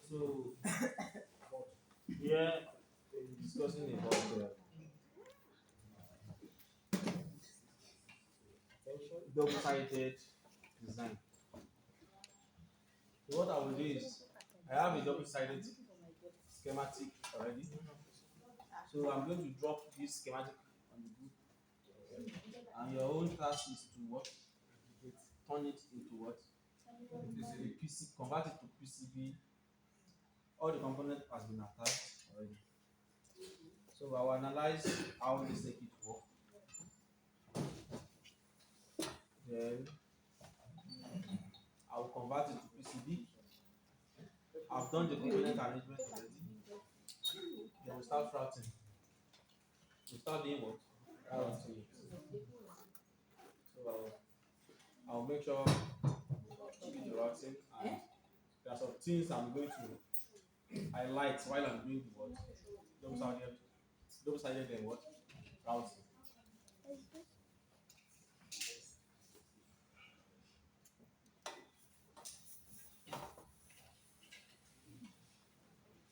So here we're discussing about double-sided design. So what I will do is I have a double-sided schematic already. So I'm going to drop this schematic on the group, and your own task is to what? Turn it into what? A PC, convert it to PCB. All the component has been attached already. So I will analyze how this circuit works. Then I will convert it to PCB. I've done the component arrangement already. Then we start routing. We start doing what? Routing it. So I'll make sure to do the routing, and there are some things I'm going to highlight while I'm doing the what? Double-sided, double-sided and what? Routing.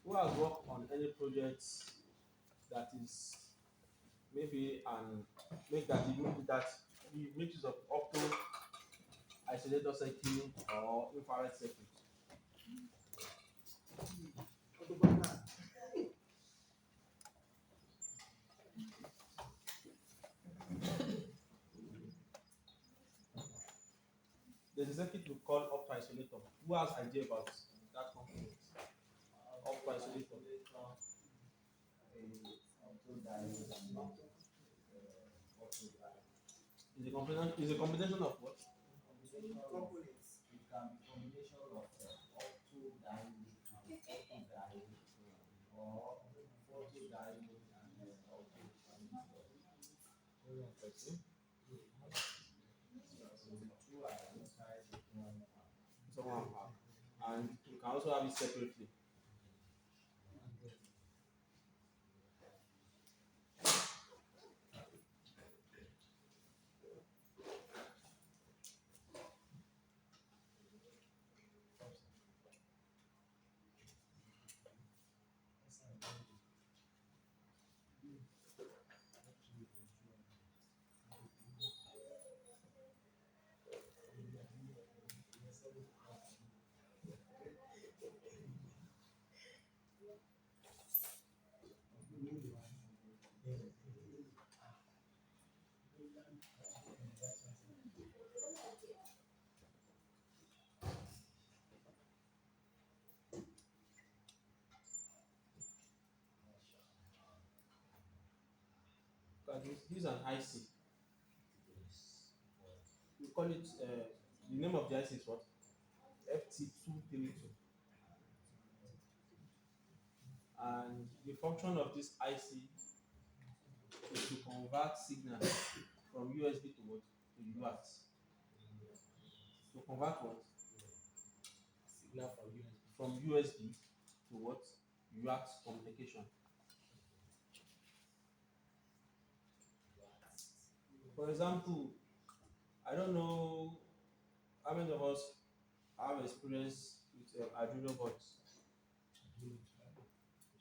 Who has worked on any project that is maybe an make that you make use of opto isolator circuit or infrared circuit? There's a circuit we call opto isolator. Who has idea about that component? Opto isolator. Is a combination of what? Okay. So one part. And you can also have it separately. This is an IC. We call it the name of the IC is what? FT232. And the function of this IC is to convert signal from USB to what? To UART. To convert what? Signal from USB to what? UART communication. For example, I don't know how many of us have experience with Arduino boards.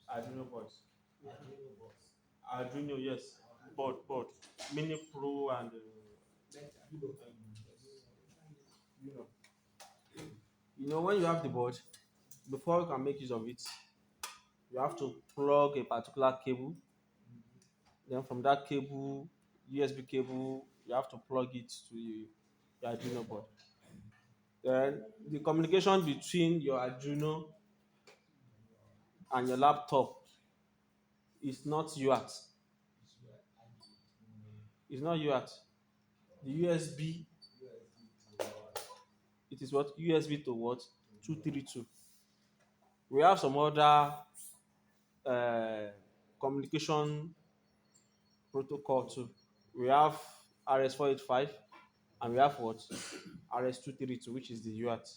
Arduino boards. Arduino, yes. Board. Mini Pro and you know. You know, when you have the board, before you can make use of it, you have to plug a particular cable. Then from that cable, USB cable, you have to plug it to your Arduino board. Then the communication between your Arduino and your laptop is not UART. It's not UART. The USB, it is what? USB to what? 232. We have some other uh, communication protocol too. We have RS485 and we have what? RS232, which is the UART.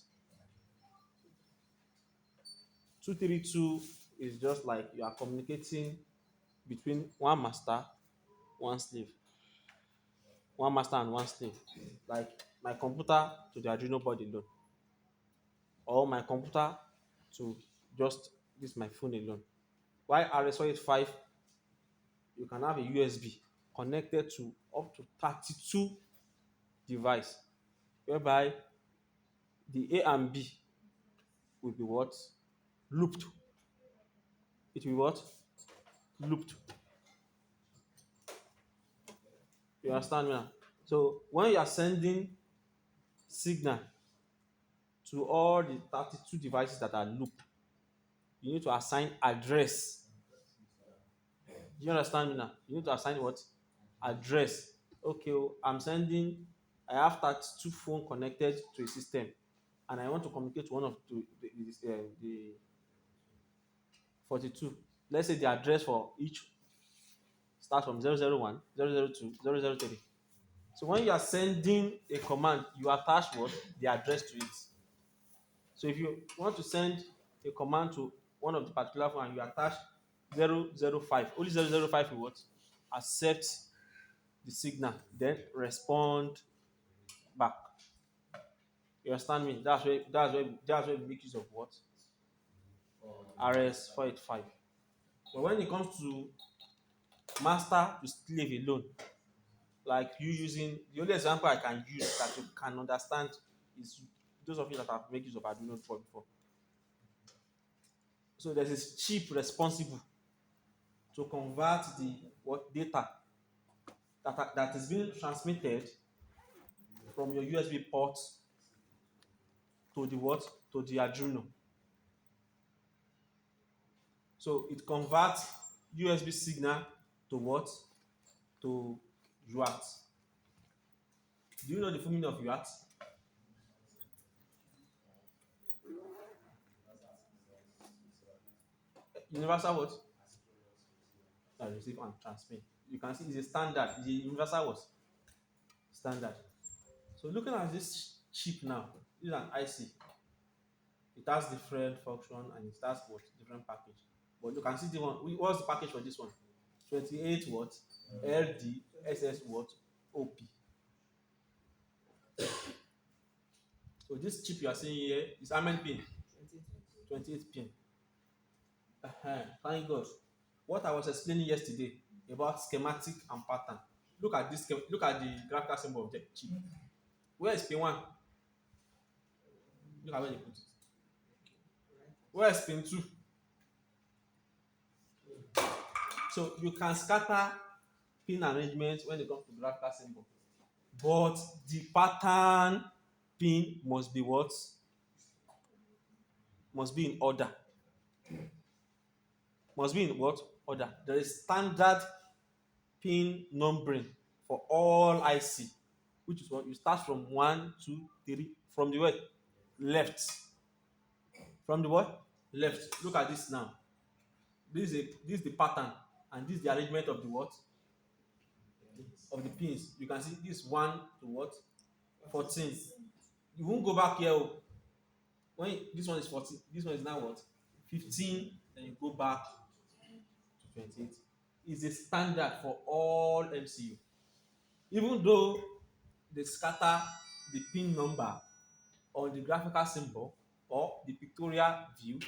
232 is just like you are communicating between one master, one slave, one master and one slave. Like my computer to the Arduino board alone, or my computer to just this my phone alone. Why RS5, you can have a USB connected to up to 32 device, whereby the A and B will be what? Looped. It will be what? Looped. You understand me now? So when you are sending signal to all the 32 devices that are looped, you need to assign address. Do you understand me now? You need to assign what? Address. Okay, oh, I have 32 phone connected to a system, and I want to communicate to one of the 42. Let's say the address for each starts from 001, 002, 003. So when you are sending a command, you attach what? The address to it. So if you want to send a command to one of the particular phone and you attach 005, only 005 will what? Accept the signal, then respond back. You understand me? That's where we make use of what? RS485. But when it comes to master to slave alone, like you using the only example I can use that you can understand is those of you that have made use of Arduino before. So there's this chip responsible to convert the what data that is being transmitted from your USB port to the what? To the Arduino. So it converts USB signal to what? To UART. Do you know the full meaning of UART? Universal what? Receive and transmit. You can see it's a standard. It's a universal what? Standard. So looking at this chip now, this is an IC. It has different function and it has what? Different package. But you can see the one. What's the package for this one? 28 what? LD SS what? OP. So this chip you are seeing here is how many pin? 28 pin. Thank God. What I was explaining yesterday about schematic and pattern. Look at this. Look at the graphical symbol of the chip. Where is pin 1? Look at where they put it. Where is pin 2? So you can scatter pin arrangement when it comes to graphical symbol, but the pattern pin must be what? Must be in order. Must be in what? Order. There is standard pin numbering for all IC, which is what you start from 1, 2, 3, from the what? Left. From the what? Left. Look at this now. This is the pattern, and this is the arrangement of the what? Of the pins. You can see this 1 to what? 14. You won't go back here. When this one is 14, this one is now what? 15, then you go back to 28. It's a standard for all MCU. Even though they scatter the pin number on the graphical symbol or the pictorial view,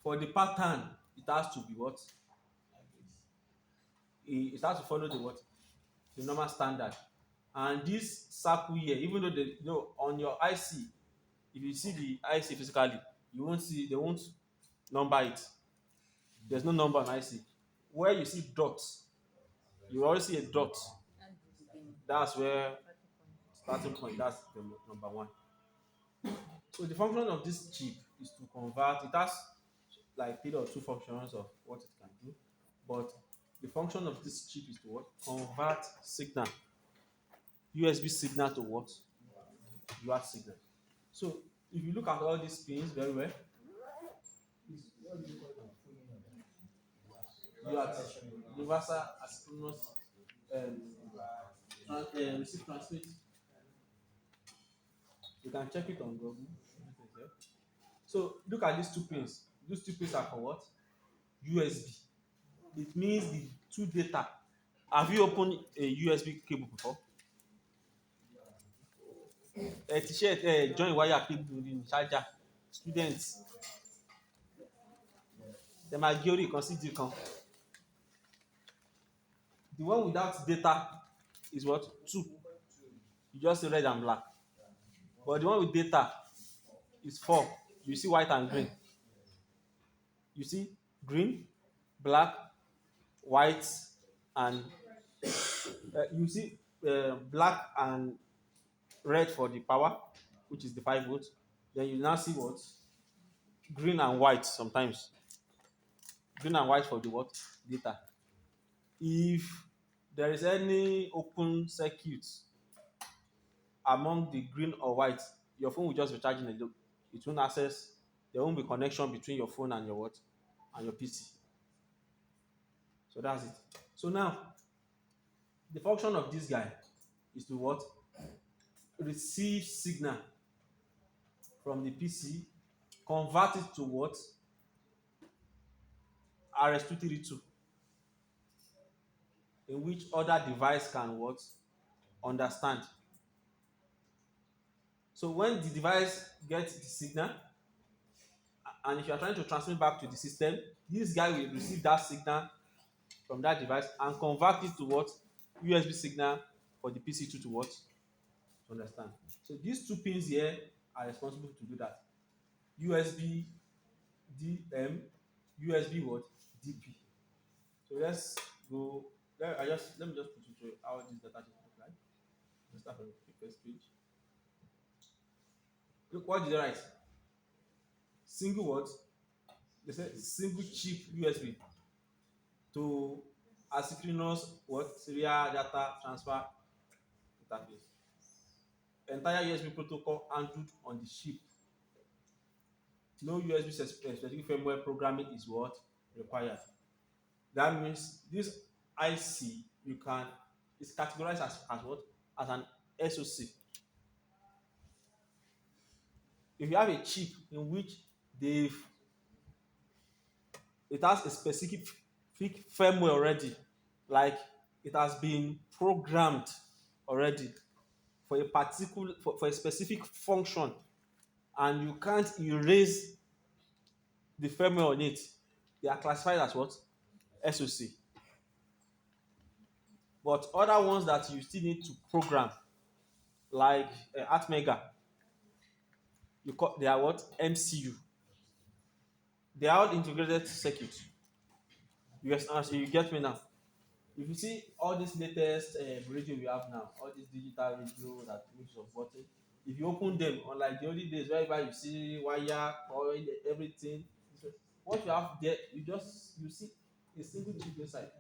for the pattern, it has to be what? It has to follow the what? The normal standard. And this circle here, even though on your IC, if you see the IC physically, they won't number it. There's no number on IC. Where you see dots, you always see a dot. That's where starting point, that's the number 1. So the function of this chip is to convert. It has like 3 or 2 functions of what it can do, but the function of this chip is to what? Convert signal, USB signal to what? UART signal. So if you look at all these pins very well, UART, universal asynchronous receive transmit. You can check it on Google. So look at these 2 pins. These 2 pins are for what? USB. It means the 2 data. Have you opened a USB cable before? T-shirt join wire cable in charger. students dem máa gé orí ìkan sí ìdí kan. The one without data is what? 2. You just see red and black. But the one with data is 4. You see white and green. You see green, black, white, and you see black and red for the power, which is the 5 volts. Then you now see what? Green and white sometimes. Green and white for the what? Data. If there is any open circuit among the green or white, your phone will just be charging alone. It won't access, there won't be connection between your phone and your what? And your PC. So that's it. So now, the function of this guy is to what? Receive signal from the PC, convert it to what? RS-232, in which other device can what? Understand. So when the device gets the signal, and if you are trying to transmit back to the system, this guy will receive that signal from that device and convert it to what? USB signal for the PC2 to what? To understand. So these 2 pins here are responsible to do that. USB DM, USB what? DP. So let's go. Let me just put you through how this data sheet looks like. Let's start from the first page. Look, what did they write? Single what? They said single chip USB to asynchronous what? Serial data transfer interface. Entire USB protocol handled on the chip. No USB specific firmware programming is what? Required. That means this IC is categorized as what? As an SoC. If you have a chip in which it has a specific firmware already, like it has been programmed already for a specific function, and you can't erase the firmware on it, they are classified as what? SoC. But other ones that you still need to program, like Atmega, they are what? MCU. They are all integrated circuits. You get me now? If you see all this latest radio we have now, all this digital radio that mix of button, if you open them, unlike the olden days whereby you see wire, coil, everything, what you have there, you see a single chip inside.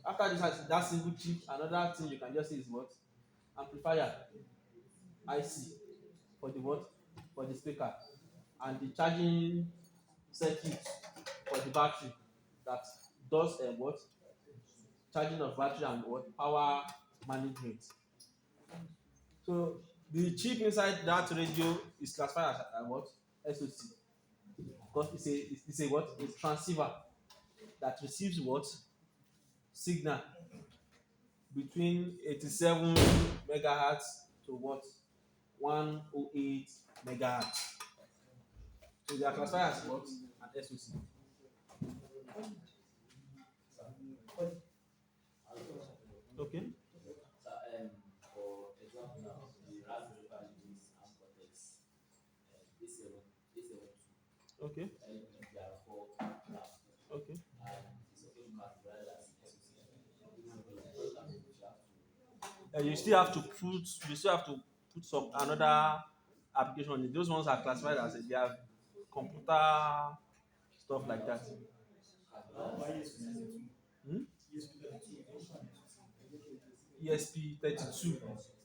After this has that single chip, another thing you can just see is what? Amplifier, IC for the what? For the speaker, and the charging circuit for the battery that does what? Charging of battery and what? Power management. So the chip inside that radio is classified as what? SoC. Because it's a what? A transceiver that receives what? Signal between 87 megahertz to what? 108 megahertz. So they are classified as what? An SoC. Okay. So, for example now, the Raspberry Pi uses ARM Cortex A7, Okay. LPDDR4 RAM, Okay. and it's okay to categorize as SoC. You still have to put some another application on it. Those ones are classified as they have computer stuff like that. Hmm? ESP32.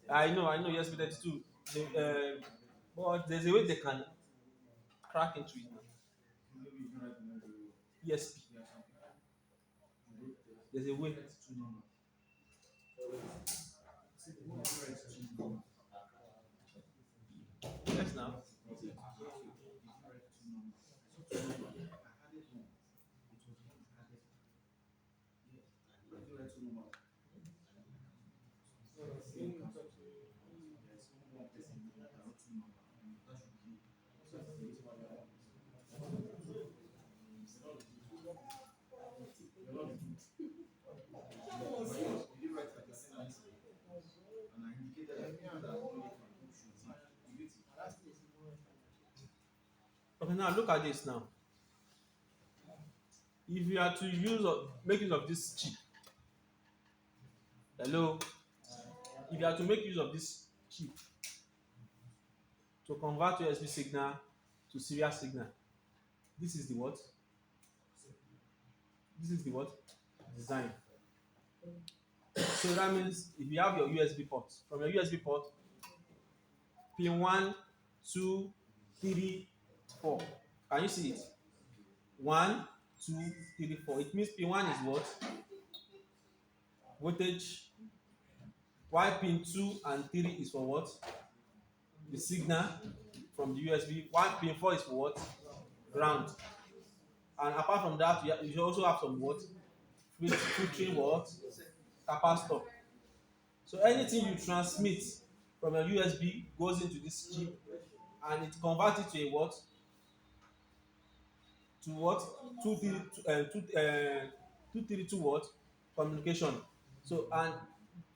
I know ESP32. But there's a way they can crack into it now. ESP. There's a way. Yes, now. Okay, now look at this now. If you are to make use of this chip, hello, if you are to make use of this chip to convert USB signal to serial signal, this is the what? This is the what? Design. So that means if you have your USB port, from your USB port, pin 1, 2, 3, 4. Can you see it? 1, 2, 3, 4. It means pin 1 is what? Voltage. While pin 2 and 3 is for what? The signal from the USB. While pin 4 is for what? Ground. And apart from that, you also have some what? Filtering what? Capacitor. So anything you transmit from your USB goes into this chip and it converts it to a what? To what? 232 what? Communication. So and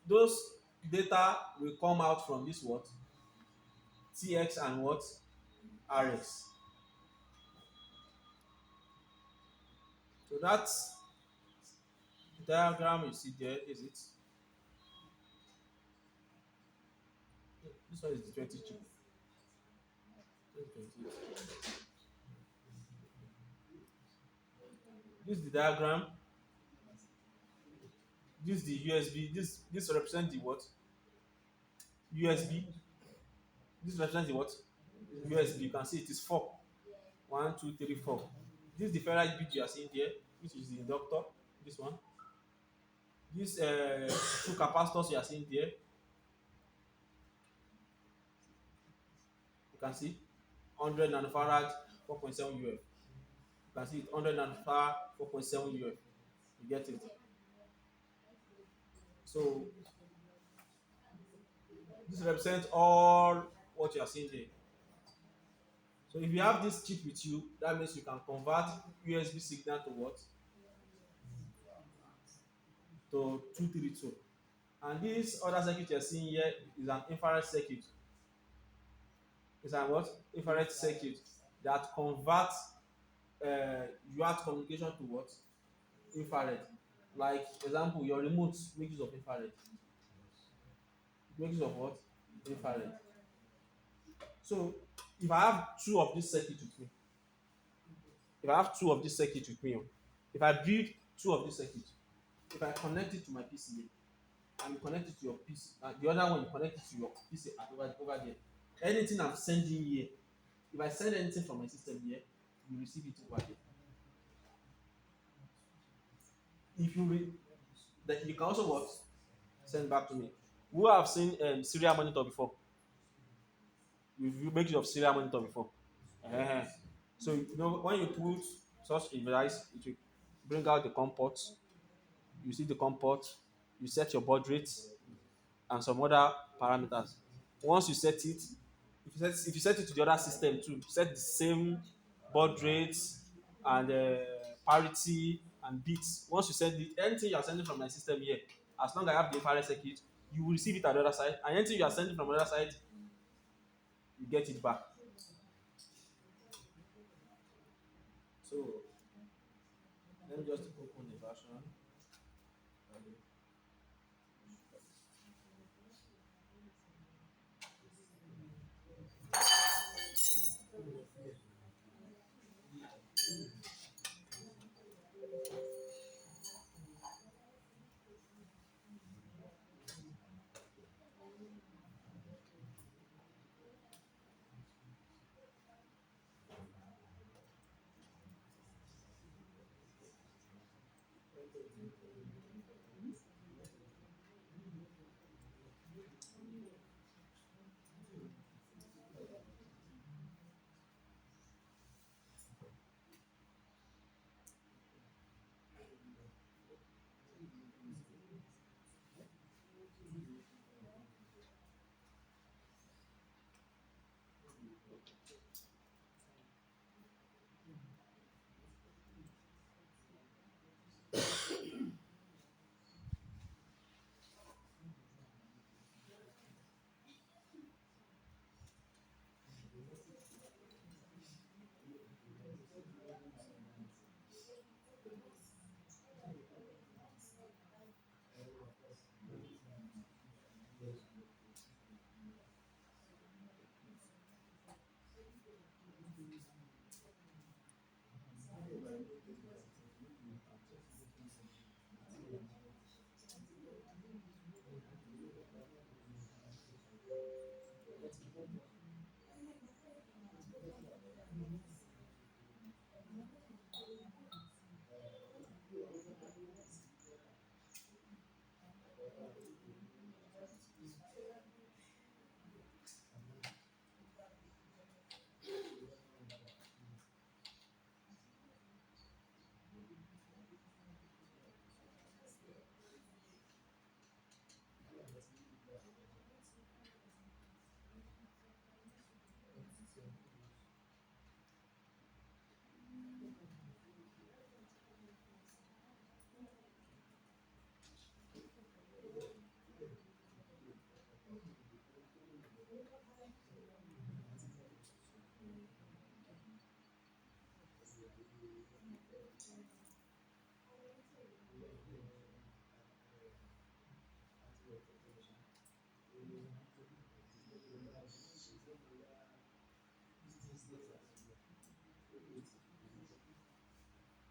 those data will come out from this what? TX and what? RX. So that's the diagram you see there, is it? This one is the 20 chip. 2028. This is the diagram. This is the USB. This represents the what? USB. This represents the what? USB. You can see it is 4. 1, 2, 3, 4. This is the ferrite bit you are seeing there, which is the inductor. This one. These two capacitors you are seeing there, you can see 100 nanofarad, 4.7 UF. You can see it 100 nanofarad, 4.7 UF. You get it? So this represents all what you are seeing there. So if you have this chip with you, that means you can convert USB signal to what? To 232. And this other circuit you are seeing here is an infrared circuit. It's an what? Infrared circuit that converts UART communication to what? Infrared. Like example, your remote makes use of infrared. It makes use of what? Infrared. So if I have two of this circuit with me, if I build two of this circuit, if I connect it to my PCB and you connect it to your PC, and the other one you connect it to your PC over there, anything I'm sending here, if I send anything from my system here, you receive it over there. If you then you can also what? Send back to me. Who have seen serial monitor before? You make use of serial monitor before. uh So you know when you put such a device, it will bring out the COM port. You see the COM port. You set your baud rate and some other parameters. Once you set it, if you set it to the other system too, set the same baud rate and parity and bits. Once you send it, anything you are sending from my system here, as long as I have the infrared circuit, you will receive it at the other side. And anything you are sending from the other side, you get it back. So let me just open the version.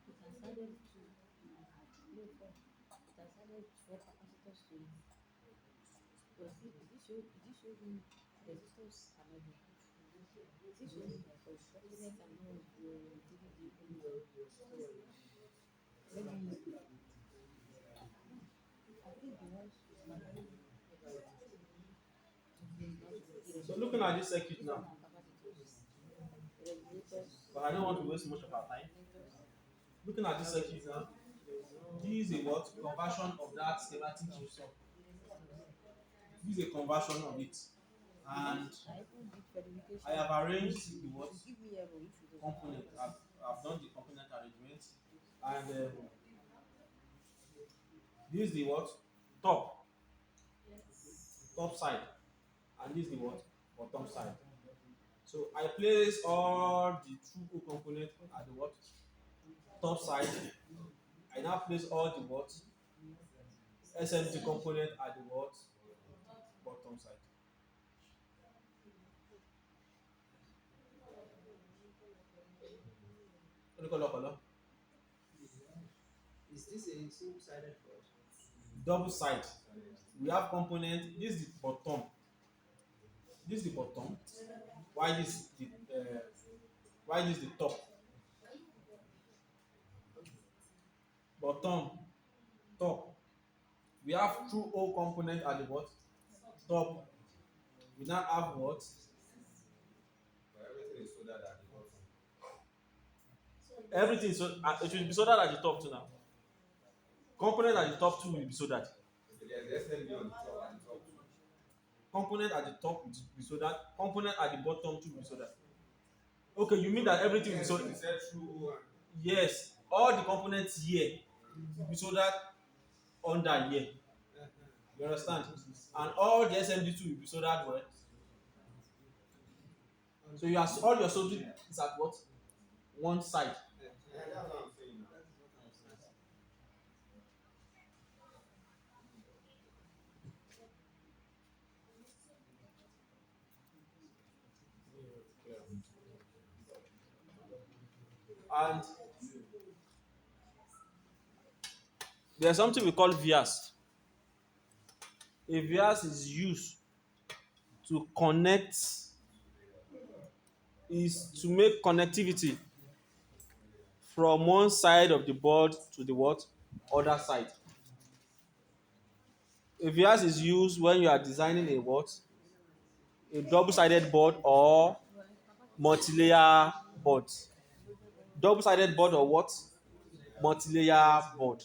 It has added two, no, four. It has added four capacitors to it. But is it showing resistors are not there? Is it showing that for the component and not the DVD only? Maybe I think the ones with So looking at this circuit these one now, are capacitors, regulators, but I don't want to waste much of our time. alternators. Looking at this circuit now, this is a what conversion of that schematic you saw. This is a conversion of it, and I even did verification. I have arranged the what Give me error if it does not component. I've done the component arrangement, and this is the what top top side, and this is the what bottom side. So I place all the two component at the what top side. I now place all the what SMT component at the what bottom side. What do you call color? Is this a two-sided board? Double side. We have component. This is the bottom. This is the bottom. Why this the why this the top? Bottom, top. We have two O component at the what? Top. We now have what? Everything is soldered at the bottom. Everything so it will be soldered at the top too now. Component at the top too will be soldered. Okay, there's SMD on the top and the top too. Component at the top will be soldered. Component at the bottom too will be soldered. Okay, you mean that everything will be Yes, soldered? you said true and Yes, all the components here will be soldered under here. You understand? And all the SMD2 will be soldered well. So you are all your soldering is at what? One side. that's what I'm saying now. And there's something we call vias. A vias is used to connect, is to make connectivity from one side of the board to the what? Other side. A vias is used when you are designing a what? A double-sided board or multi-layer board. Double-sided board or what? Multi-layer board.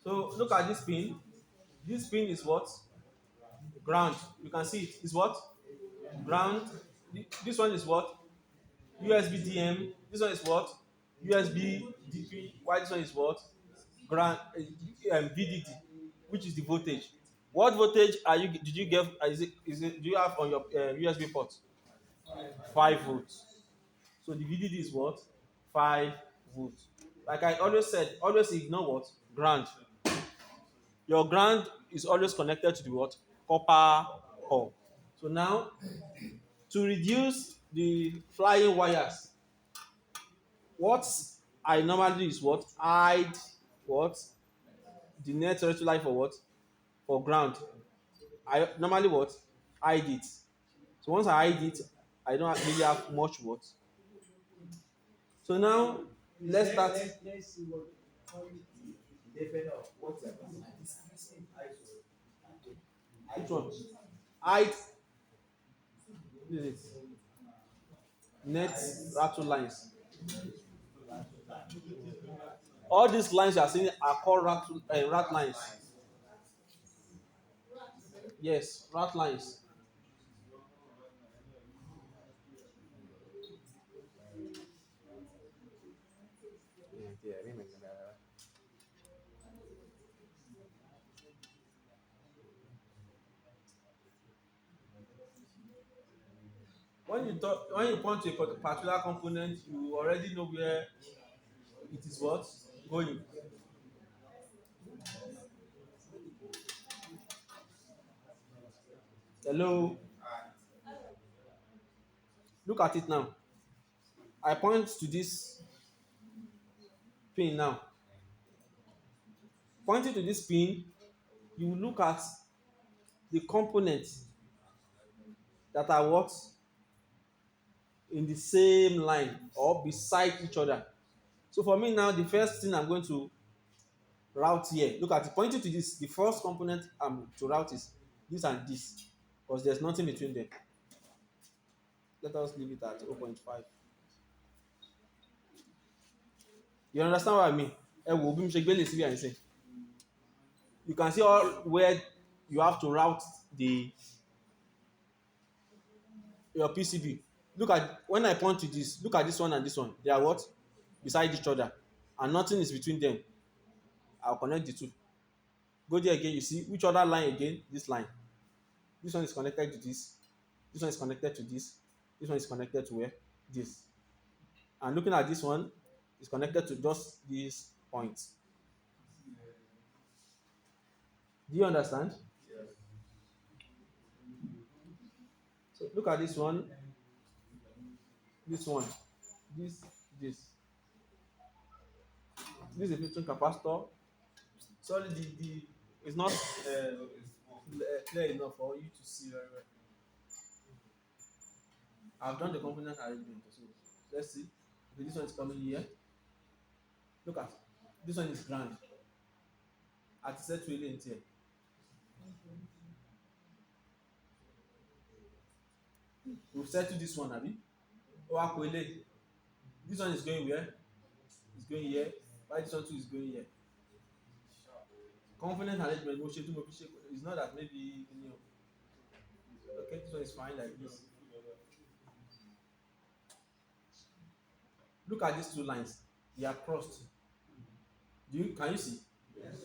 So look at this pin. This pin is what? Ground. You can see it. Is what? Ground. This one is what? USB DM. This one is what? USB DP. Why this one is what? Ground. VDD, which is the voltage. What voltage are you? Did you get? Is it? Do you have on your USB port? 5 volts. So the VDD is what? 5 volts. Like I always said, always ignore what? Ground. Your ground is always connected to the what? Copper core. So now, to reduce the flying wires, what I normally do is what? Hide what? The net electric line for what? For ground. I normally what? Hide it. So once I hide it, I don't really have much what? So now, let's start. Let's see what the effect of what's that? Which one? Hide this net rattle lines. All these lines you are seeing are called rat lines. Yes, rat lines. When you point to a particular component, you already know where it is what going. Hello, look at it now. I point to this pin now. Pointing to this pin, you look at the components that are what in the same line or beside each other. So for me now, the first thing I'm going to route here, look at it, pointing to this, the first component I'm to route is this and this, because there's nothing between them. Let us leave it at 0.5. You understand what I mean? You can see all where you have to route the your PCB. Look at when I point to this, look at this one and this one. They are what? Beside each other. And nothing is between them. I'll connect the two. Go there again, you see which other line again? This line. This one is connected to this. This one is connected to this. This one is connected to where? This. And looking at this one, is connected to just these points. Do you understand? So look at this one, this one, this, this. This is a filtering capacitor. Sorry, the it's not clear enough for you to see very well. I've done the component arrangement. So let's see. Okay, this one is coming here. Look at this one is ground. At set to in here. We've set to this one, Abi. This one is going where? It's going here. Why this one too is going here? Component arrangement is not that maybe you know. Okay, this one is fine like this. Look at these two lines. They are crossed. Can you see? Yes.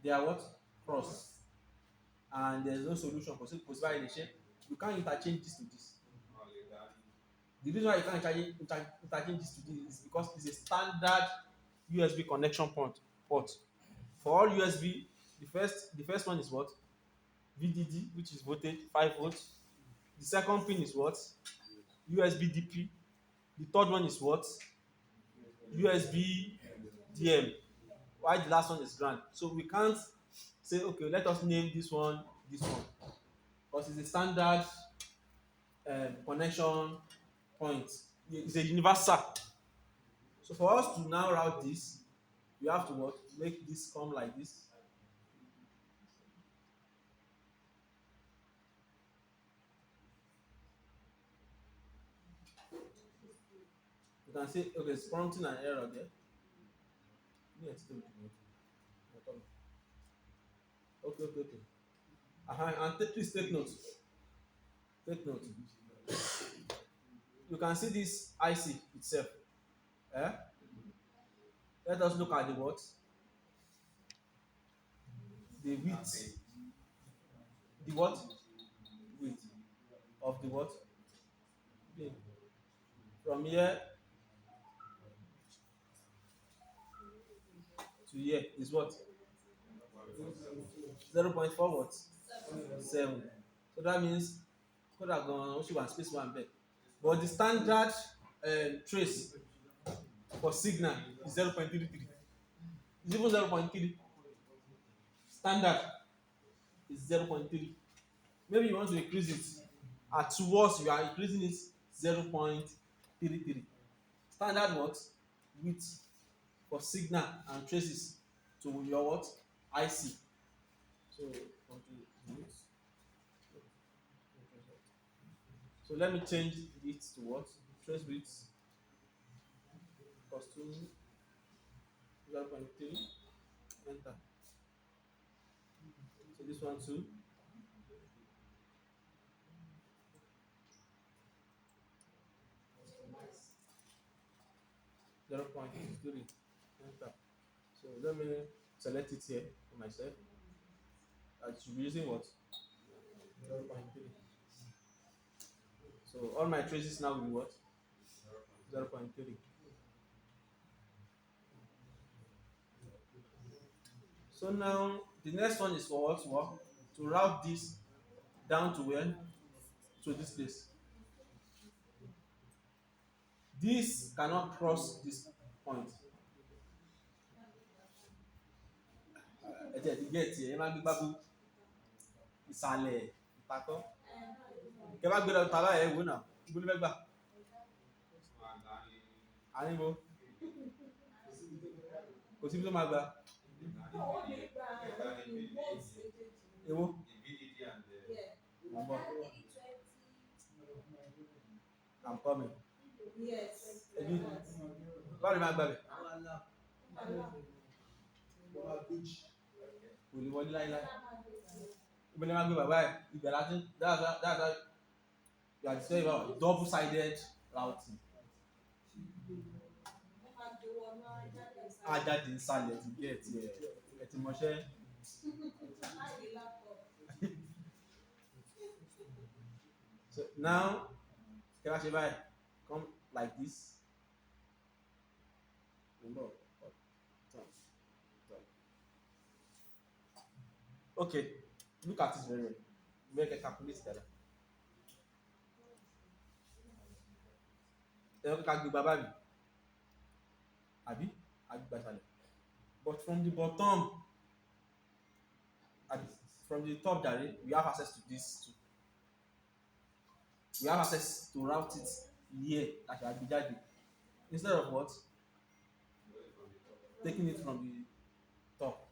They are what? Crossed. And there's no solution for the shape. You can't interchange this to this. The reason why you can't interchange this to this is because it's a standard USB connection port. For all USB, the first one is what? VDD, which is voltage 5 volts. The second pin is what? USB DP. The third one is what? USB DM. Why the last one is ground? So we can't say okay, let us name this one, because it's a standard connection point. It's a universal. So for us to now route this, you have to what? Make this come like this. You can say okay, it's prompting an error there. Okay. And please take note. Take note. You can see this IC itself. Eh? Let us look at the what? The width. The what? Width of the what? Pin. From here to here is what? 0.4 what? 7. So that means could have gone space one bed. But the standard trace for signal is 0.33. It's even 0.3. Standard is 0.3. Maybe you want to increase it. At towards you are increasing it 0.33. Standard what? Width for signal and traces to your what? IC. So let me change it to what? Trace width plus 2 0.3, enter. So this one too, 0.3, enter. So let me select it here for myself. I should be using what? 0.3. So all my traces now will be what? 0.3. So now the next one is for what? What? To route this down to where? To this place. This cannot cross this point. Ẹ jẹ́ ti gẹ̀ẹ́tì ẹ̀ ẹ má gbé gbágbó ìsàlẹ̀ ìpàkọ́. Kẹ bá gbé lọ tàbá ẹ̀ wò náà, ibo ló fẹ́ gbà? Àníbo? Kò síbi tó máa gbà. Èwo? Mo ń bọ̀. I'm coming. Ẹbí báwo ni máa gbà bẹ̀? Kò lè wọlé láíláí. Ibo ni máa gbé bàbá ẹ̀? Ibẹ̀ láti that's how you are saying about double-sided routing. Ajáde ìsàlẹ̀ ti gẹ̀ẹ́tì ẹ̀ ti mọṣẹ́. So now, kí wá ṣe báyìí? Come like this. Okay, look at it very well. Make a calculate that. Ẹ ká gbé bàbá mi. Àbí? Àgbà ìsàlẹ̀. But from the bottom, from the top direct, we have access to this too. We have access to route it here as Agbejade. Instead of what? Taking it from the top.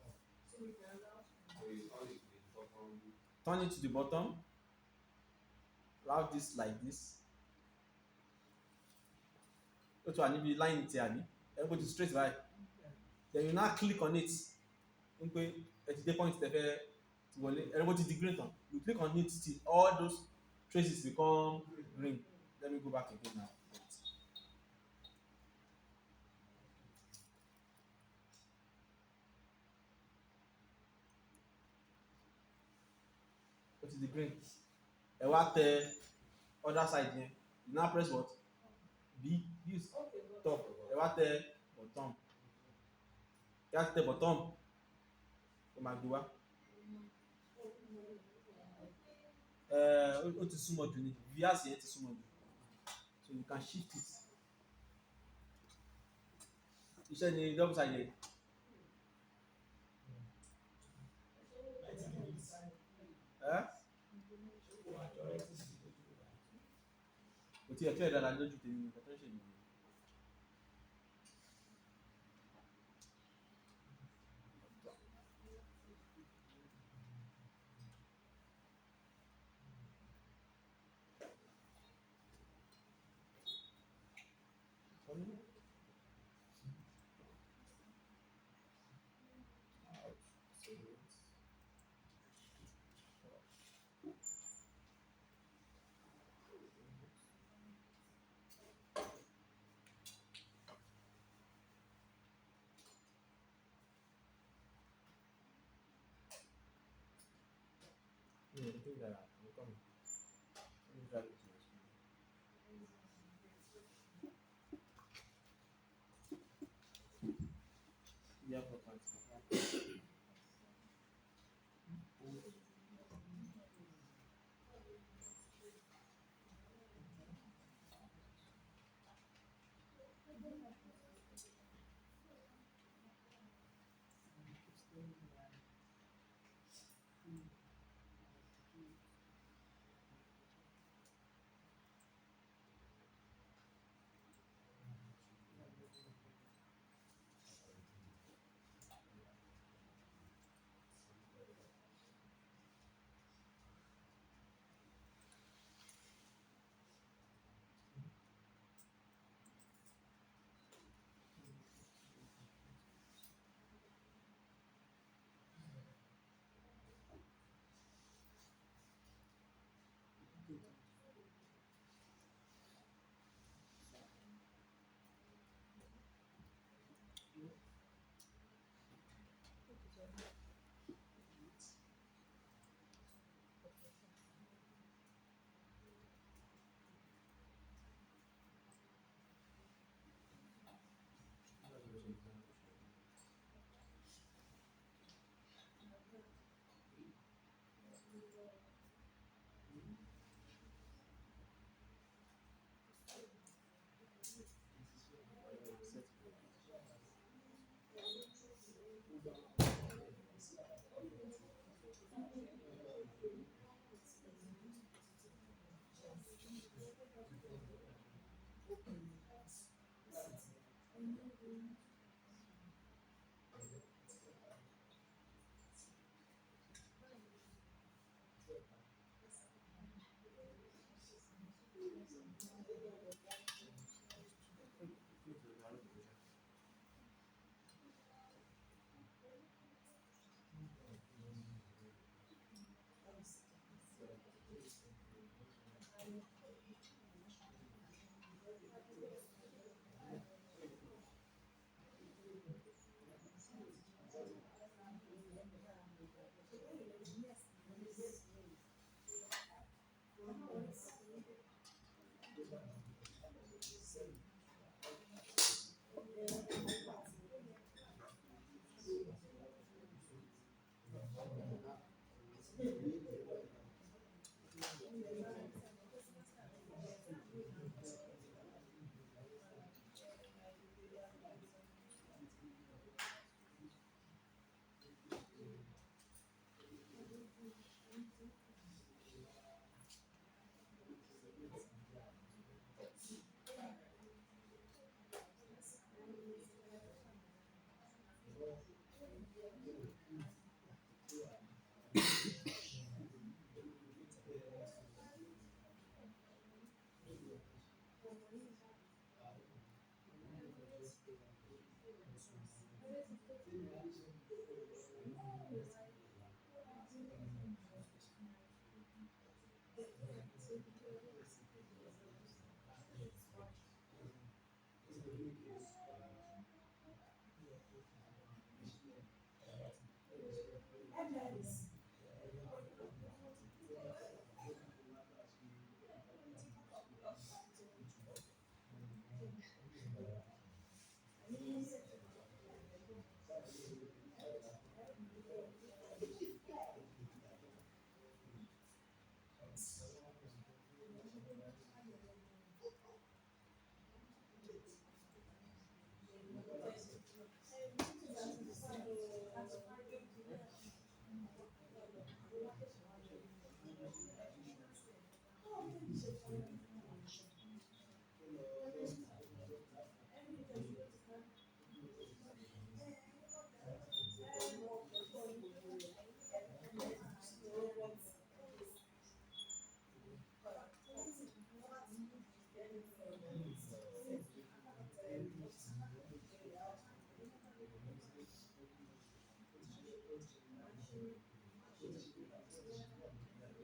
Turn it to the bottom. Route this like this. Go to an line it here. Then go to straight right. Then you now click on it. At the point everybody degrade on. You click on it till all those traces become green. Let me go back again now. Go to the green. Ẹ wá tẹ other side yẹn. You now press what? B. Use top. Ẹ wá tẹ bottom. Ẹ wá tẹ bottom. Ó máa gbé wá. Ó ti súnmọ́ jù ni. Vias yẹn ti súnmọ́ jù. So you can shift it. Iṣẹ́ ni double sided. Kò tí ẹ̀ clear dáadáa lójú tèmi nǹkan tó ń ṣe nìyẹn. I think that I'm coming. Let me drag it to my screen. Yeah, for fancy.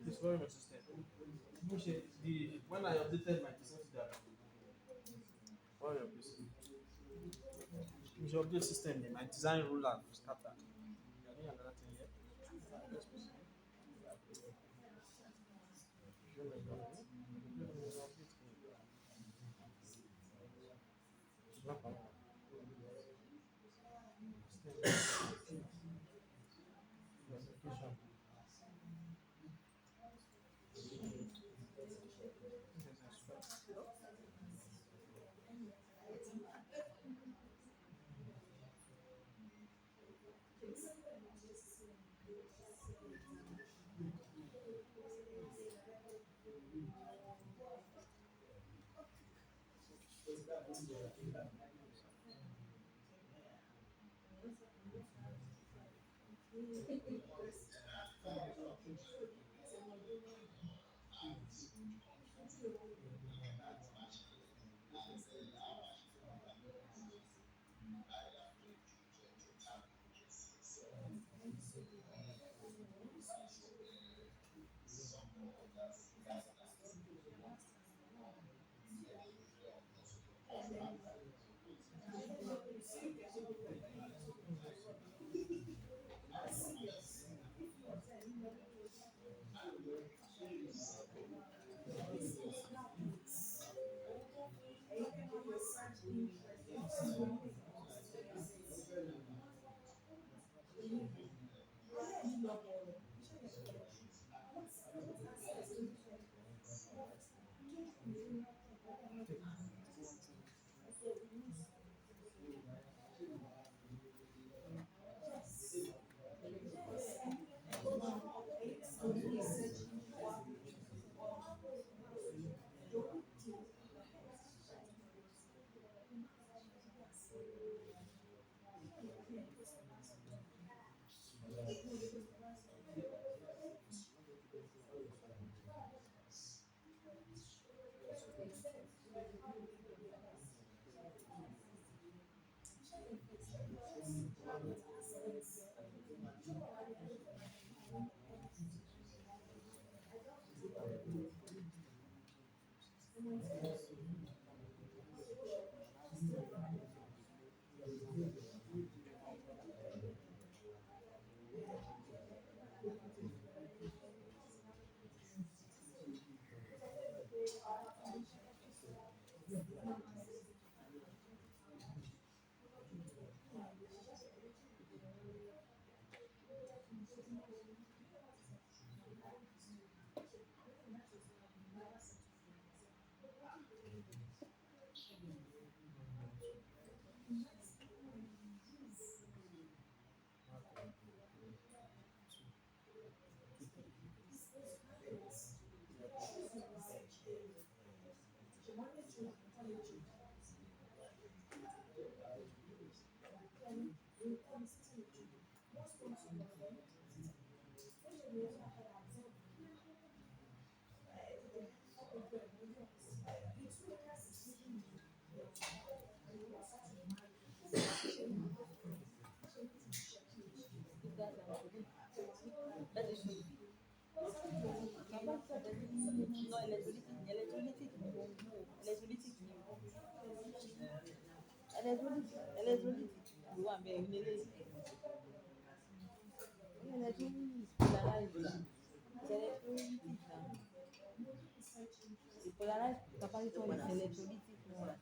It's very much system. When I updated my system to that, all your PC. With your update system, then my design ruler will scatter. You're doing another thing here. Yes, please. Show me the update. Not on. System. Application. láti ṣe capacitor tẹ́lẹ̀ iná electrolytic ni mo ń mú o electrolytic ni o electrolytic ló wà bẹ́ẹ̀ ní ilé electrolytic polarized electrolytic na the polarized capacitor is electrolytic one.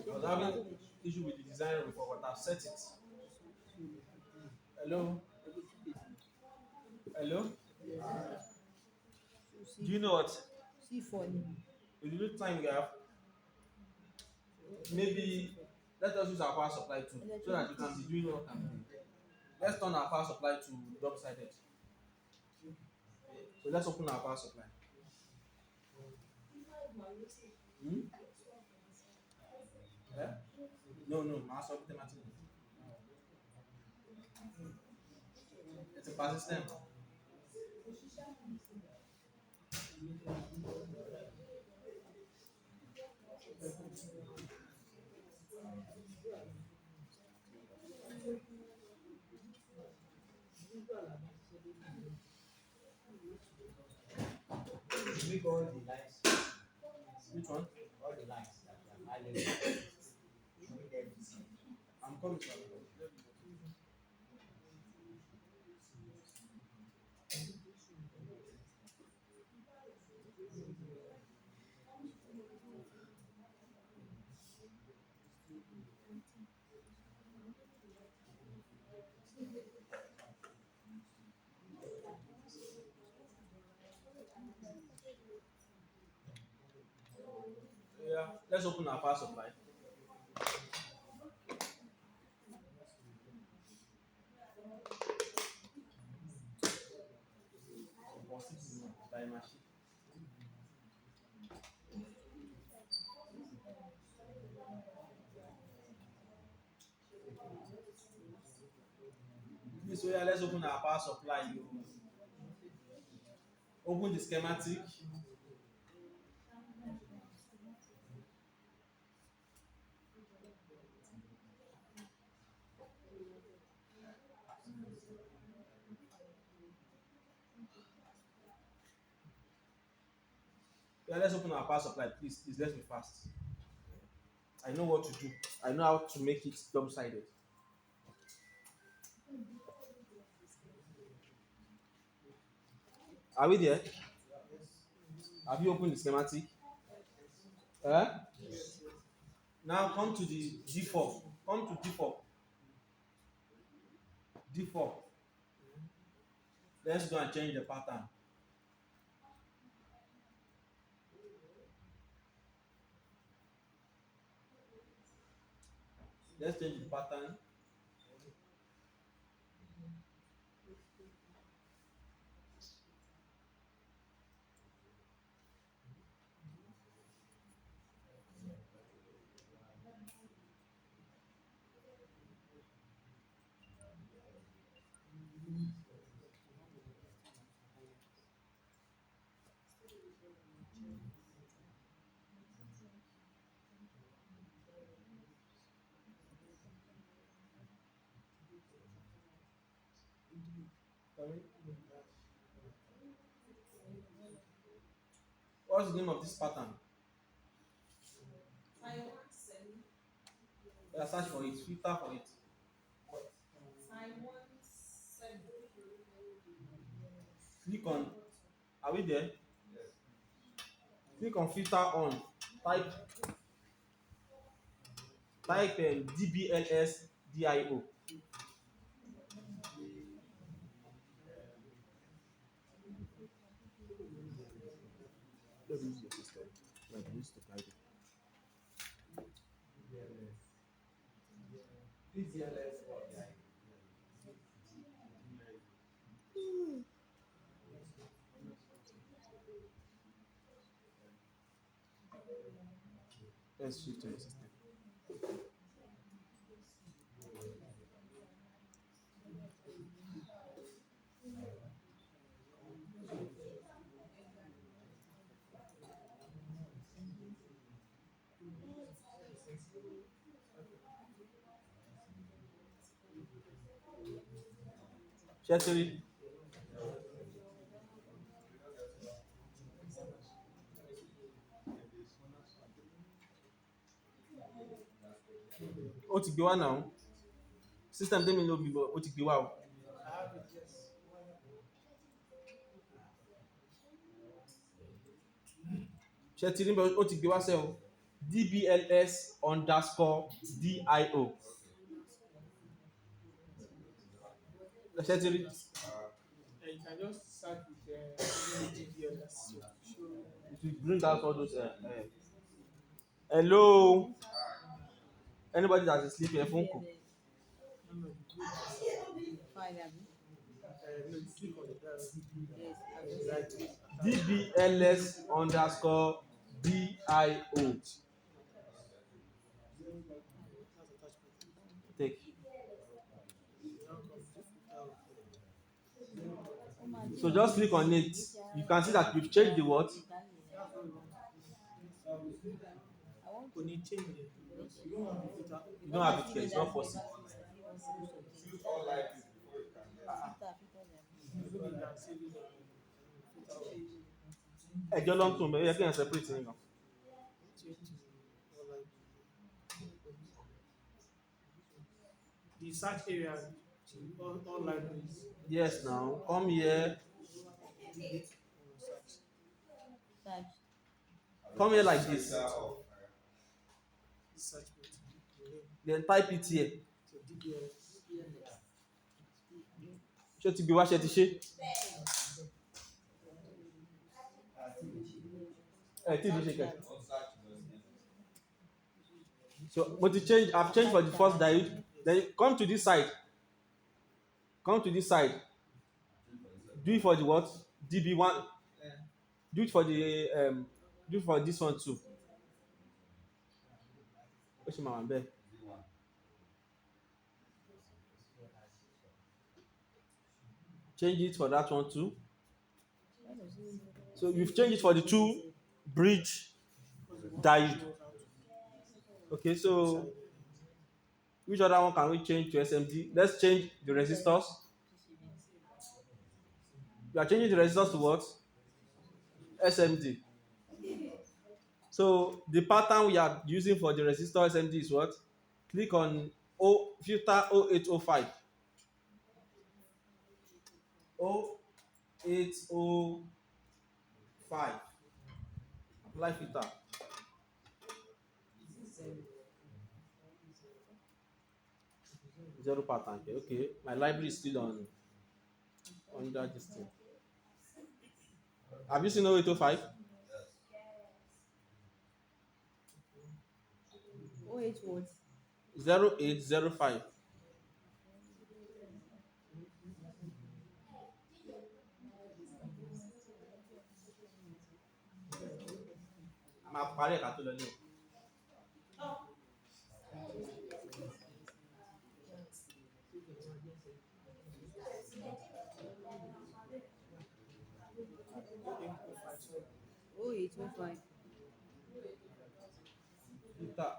I was having issue with the designer before, but I've set it. Hello? Hello? Do you know what? C4 ni. With the little time we have, maybe let us use our power supply too, so that you can be doing what I'm doing. Let's turn our power supply to double-sided. So let's open our power supply. Hmm? Yeah? No, mass of thematic. It's a power system. Make all the lines, Which one? all the lines that are high level. Make everything. I'm coming to that. Yeah, let's open our power supply. By machine. This way, let's open our power supply. You open the schematic. Yeah, let's open our power supply, please. Let's be fast. I know what to do. I know how to make it double-sided. Are we there? Have you opened the schematic? Now come to the D4. Come to D4. D4. Let's go and change the pattern. Let's change the pattern. What's the name of this pattern? Yeah, search for it, filter for it. Click on. Are we there? Click on filter on. Type DBLS DIO. Let's use your system. Like this to type it. PCLS what? Let's shift to your system. Ṣẹ́tìrì. Ó ti gbé wá náà. System tẹ́mi ló bí bọ̀ ó ti gbé wá o. Ṣẹ́tìrì bẹ́ẹ̀ ó ti gbé wá sẹ́ o. DBLS_DIO. Ṣẹ́tìrì. You can just start with DBLS to show. It will bring out all those. Hello. Anybody that is sleeping, phone call. Fine, Abi. No, you click on the Yes, DBLS_DIO. Take. So just click on it. You can see that we've changed the what? When you change it, you don't have it. You don't have it here. It's not possible. Ẹjọ́ ló ń tún bẹ́ẹ̀ yẹ kí n separate yín gan. The search area to all libraries. Yes, now come here. Come here like this. Search button. Then type it here. So DBLS. Ṣé o ti gbé wá ṣe ti ṣe? Tí ìdí ṣe kẹ̀. So I've changed for the first diode. Then you come to this side. Come to this side. Do it for the what? DB1. Do it for the do it for this one too. What's my one there? Change it for that one too. So you've changed it for the two bridge diode. Okay, so which other one can we change to SMD? Let's change the resistors. You are changing the resistors to what? SMD. So the pattern we are using for the resistor SMD is what? Click on filter 0805. 0805. Apply filter. Zero pattern. Okay, my library is still on under this thing. Have you seen 0805? 08 what? 0805. Máa parí ẹ̀ka tó lọ ní. Oh, 805. Filter.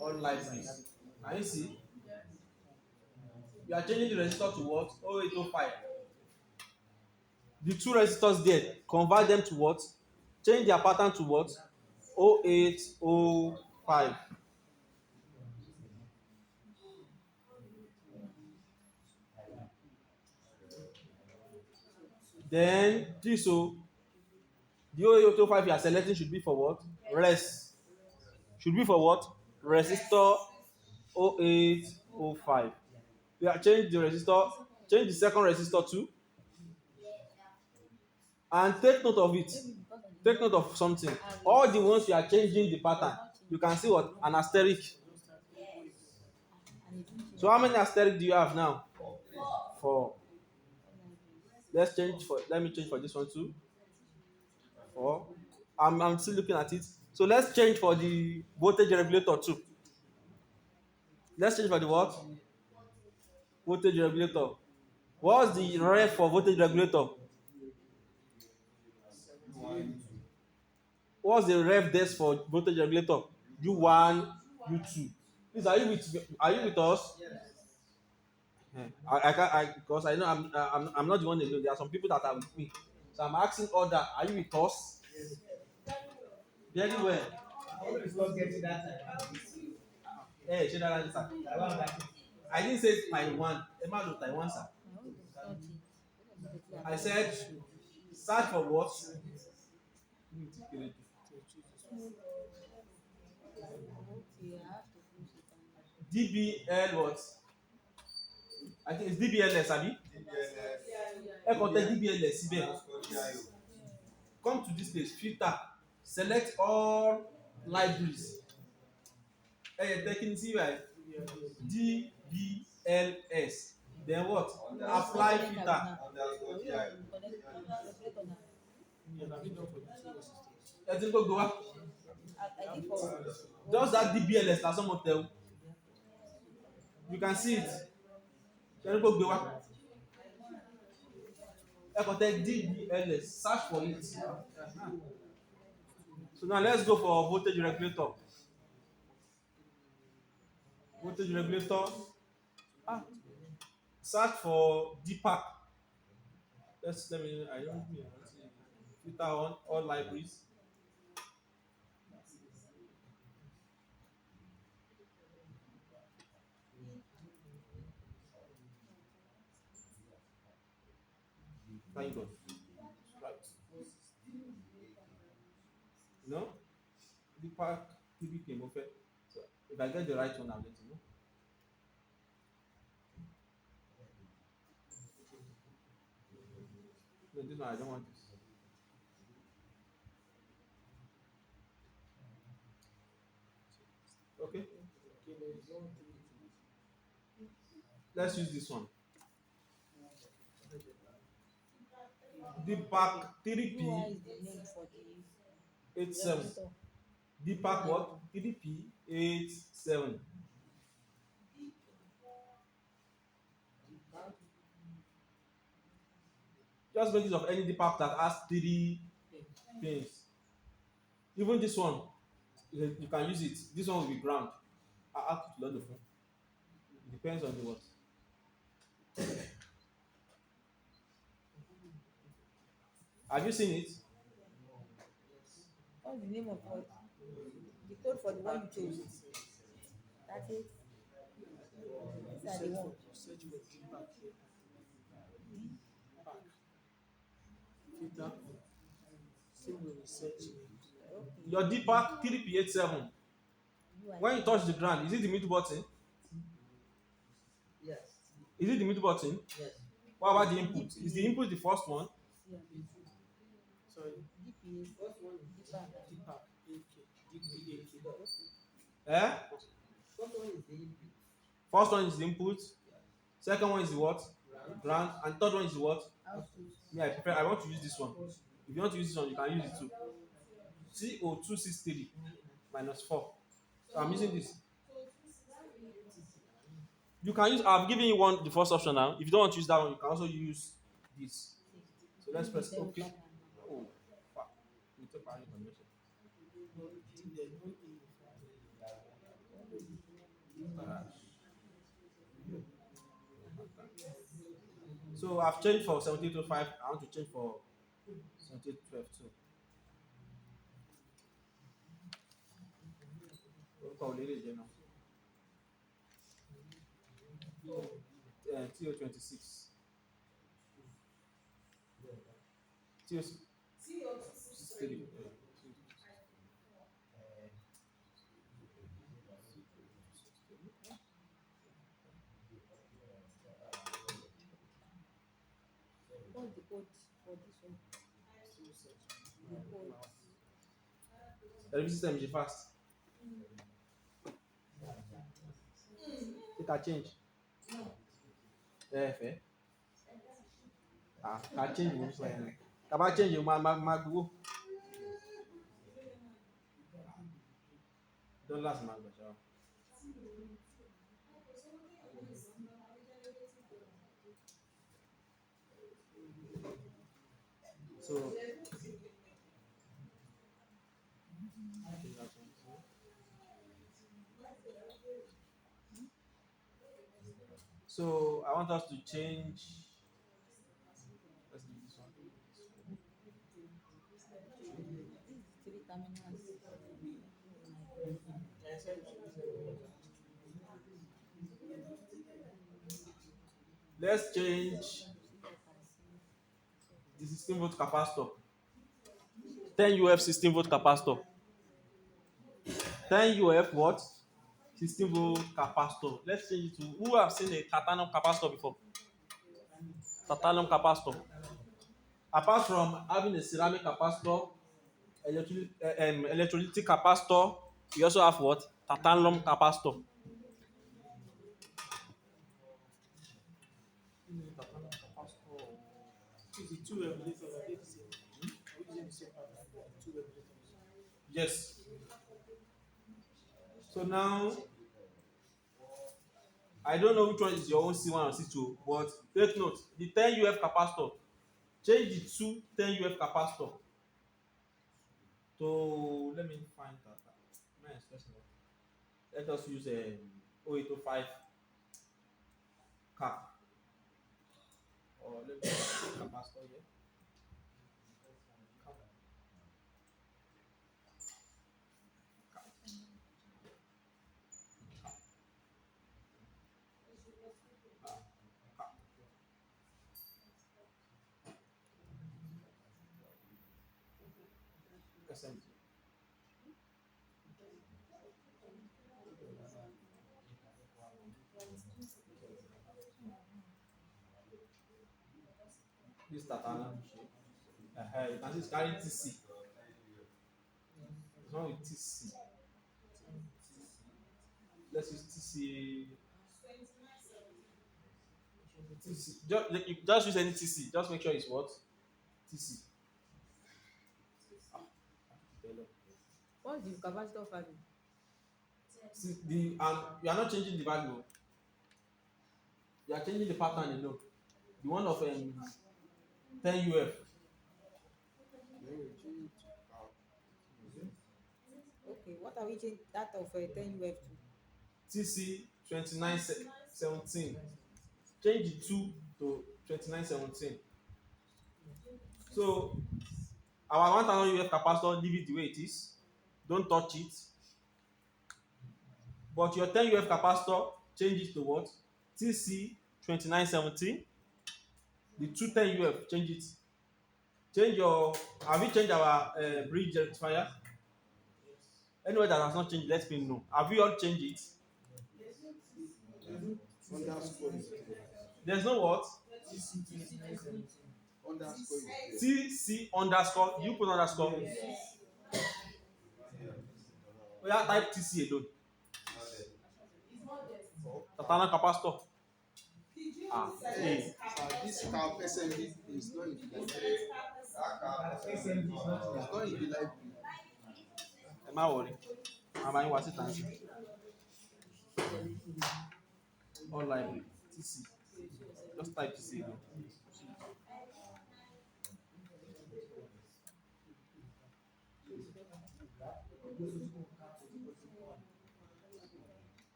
All libraries. Can you see? You are changing the resistor to what? 0805. The two resistors there, convert them to what? Change their pattern to what? 0805. Then this so the 0805 you are selecting should be for what? Res. Should be for what? Resistor 0805. You are change the resistor, change the second resistor too. And take note of it. Take note of something. All the ones you are changing the pattern, you can see what? An asterisk. So how many asterisk do you have now? 4. Let me change for this one too. 4. I'm still looking at it. So let's change for the voltage regulator too. Let's change for the what? Voltage regulator. What's the ref for voltage regulator? What's the ref desk for voltage regulator? U1, U2. Please, are you with us? I can't because I know I'm not the one alone. There are some people that are with me. So I'm asking order. Are you with us? Very well. I want to stop getting that time. Hey, General sir. I didn't say Taiwan. Emma do Taiwan sir. My own is not it. I said search for what? Okay, I have to finish it. DBL what? I think it's DBLS, abi? Ẹ kàn tẹ DBLS síbẹ̀. Come to this place, filter, select all libraries. Ẹ yẹ tẹ kí ni sí right? DBLS. Then what? Apply filter. Ẹ ti ń gbogbo wa. I did for Just that DBLS na some hotel. You can see it. Ṣé ní gbogbo wa? Ẹ kàn tẹ DBLS, search for it. So now let's go for voltage regulator. Voltage regulator. Search for DPAC. Let me. I don't know. Filter on all libraries. Thank God. Right. No? DPAC PB came okay. So if I get the right one, I'll let you know. No, this one I don't want this. Okay. Let's use this one. DPAC 3P UI is the name for the 87. regulator. DPAC what? 3P 87. Just make use of any DPAC that has 3 pins. Even this one, you can use it. This one will be ground. I have to learn the phone. It depends on the what. Have you seen it? What's the name of what? The code for the one you chose. That's it. These are the one. Search for feedback here. Back. Feedback. Same way we search. Okay. Your DPAC 3P87. UI. When you touch the ground, is it the middle button? Yes. Is it the middle button? Yes. What about the input? Is the input the first one? Yeah. Sorry. DPA. First one is DPAC. Feedback. DPAK. Eh? First one is the input. First one is the input. Second one is the what? Ground. And third one is the what? Output. Me, I want to use this one. If you want to use this one, you can use it too. CO263 minus 4. So I'm using this. You can use, I've given you one, the first option now. If you don't want to use that one, you can also use this. So let's press OK. Oh, fuck. We took our information. So I've changed for 72.5. I want to change for 78.12 too. TO26. TO63. What's the code for this one? The code. The system is fast. Take a change. Fair. I change you. If I change you, my go. Don't last my go. So So I want us to change. Let's leave this one. This is three terminals. Let's change See what I see. the 16-volt capacitor. 10 UF 16-volt capacitor. 10 UF what? 16-volt capacitor. Let's change it to who have seen a titanium capacitor before? Titanium capacitor. Apart from having a ceramic capacitor, electrolytic capacitor, we also have what? Titanium capacitor. Titanium capacitor. Is it two regulators? Are they the same? Are we using the same pattern? Two regulators. Yes. So now I don't know which one is your own C1 or C2, but take note, the 10 UF capacitor, change the two 10 UF capacitor to, let me find that. My expression. Let us use 0805 cap, or let me use capacitor here. Cap. Cap. SMT. This titanium shape. You can see it's carrying TC. It's one with TC. Let's use TC. TC. Just use any TC. Just make sure it's what? TC. What's the capacitor value? See, you are not changing the value. You are changing the pattern alone. The one of 10 UF. Okay, what are we changing that of 10 UF to? TC 2917. Change the 2 to 2917. So our 1000 UF capacitor, leave it the way it is. Don't touch it. But your 10 UF capacitor, change it to what? TC 2917. The 210 UF, change it. Change your. Have you changed our bridge rectifier? Anywhere that has not changed, let me know. Have you all changed it? There's no what? TC underscore. You put underscore. We have type TC alone. Titanium capacitor. Hey. This cap SMB is not in the library. It's not in the library. Am I worried? Am I was it answer? All library. TC. Just type TC alone.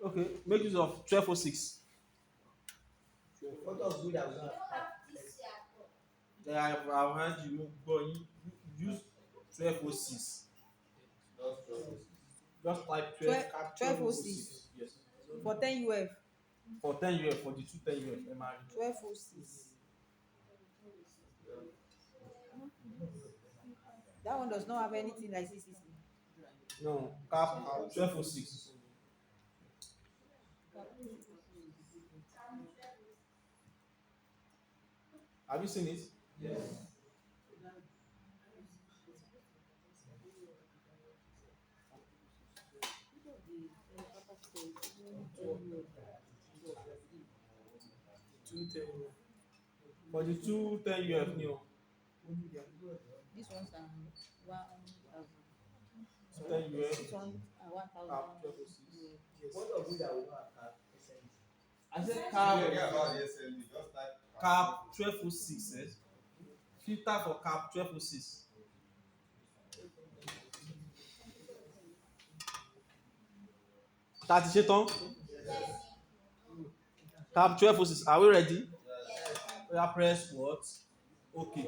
Okay, make use of 1206. What does good as that? Yeah, I've heard you, but you use 1206. Just type 1206. Yes. For 10 UF. For 10 UF, for the 210 UF, MRE. 1206. That one does not have anything like CCC. No, cap 1206. Have you seen it? Yes. 210. For the 210 UF new, This one's 1,000. 10 UF, This one cap 1,000. 1206. Yes. I said Forget about the SMD, just type cap 1206. Eh? Filter for cap 1206. That's the tán. Cap 1206. Are we ready? We are press what? Okay.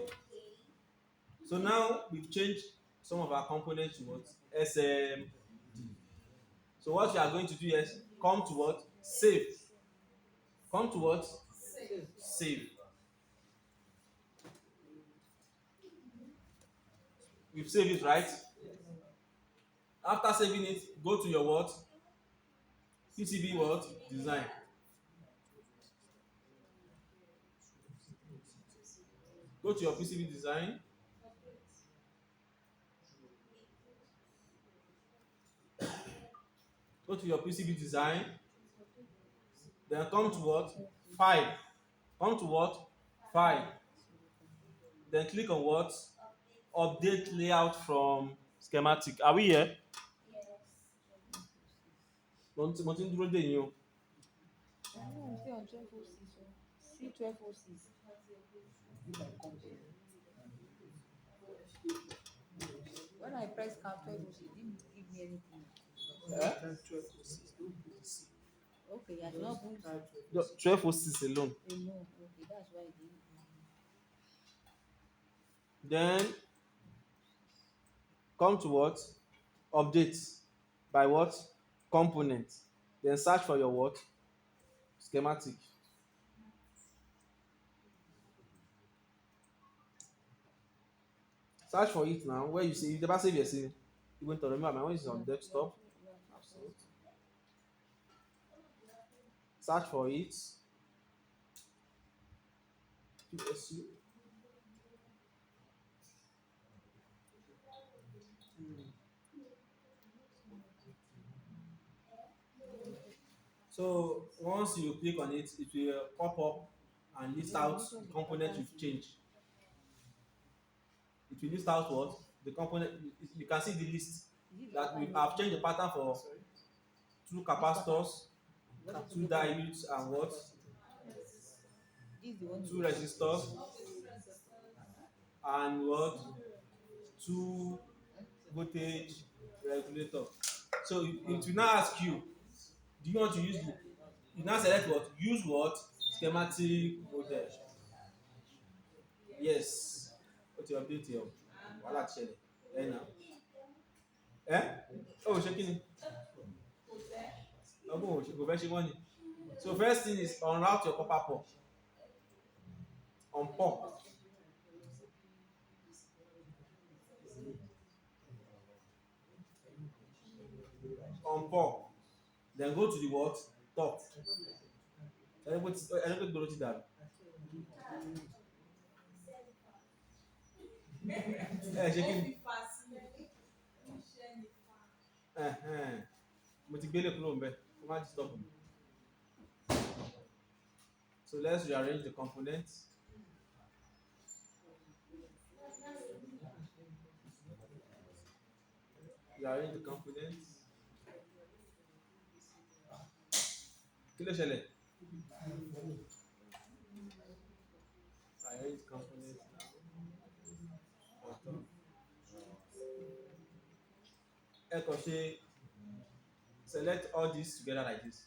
So now we've changed some of our components to what? SMD. So what we are going to do is come to what? Save. Come to what? Save. We've saved it, right? After saving it, go to your what? PCB what? Design. Go to your PCB design. Go to your PCB design. Then come to what? File. Come to what? File. Then click on what? Update layout from schematic. Are we here? Mo ti ń dúró dè yín o. I'm still on 1206. See 1206. When I press cap 1206, it didn't give me anything. Eh? 1206. Don't put the C. Okay, I should not put Type 1206 alone. a no. Okay, that's why it didn't give me. Then come to what? Update by what? Component. Then search for your what? Schematic. Search for it now. Where you see, you never save your scene. You going to remember my one is on desktop. Search for it. PSU. So once you click on it, it will pop up and list out the component you've changed. It will list out what? The component. You can see the list that we have changed the pattern for 2 capacitors, 2 diodes, and what? This is the one 2 resistors, and what? 2 voltage regulator. So it will now ask you, do you want to use the, you now select what? Use what? Schematic model. Yes. Ó ti update yẹ o. Wàhálà ti ṣẹlẹ̀. Ẹ nà. Ó ṣe kí ni? Ọgbọ́n kò fẹ́ ṣe wọ́n ni. So first thing is unroute your copper pump. On pump. On pump. Then go to the what? Top. Ẹni pé gbòòrò ti dàrú. Ṣe kí ni? Mo ti gbélé kúrò ńbẹ̀. Kó má disturb mi. So let's rearrange the components. Rearrange the components. Kí ló ṣẹlẹ̀? Rearrange the components now. Ẹ kàn ṣe select all these together like this.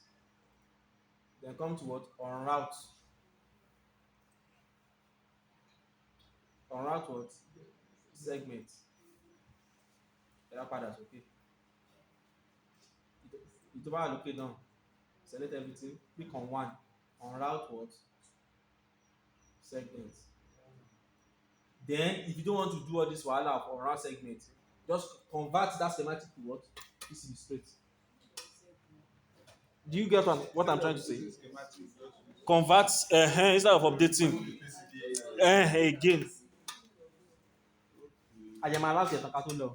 Then come to what? Unroute. Unroute what? Segment. Ẹ̀rọ padà sókè. Ìjọba wà lókè náà. Select everything. Click on one. Unroute what? Segment. Then, if you don't want to do all this wahala of unroute segment, just convert that schematic to what? PCB straight. Do you get what I'm trying to say? Convert instead of updating. Again. Àyẹ̀mọ̀ aláṣẹ ìtàkà tó lọ.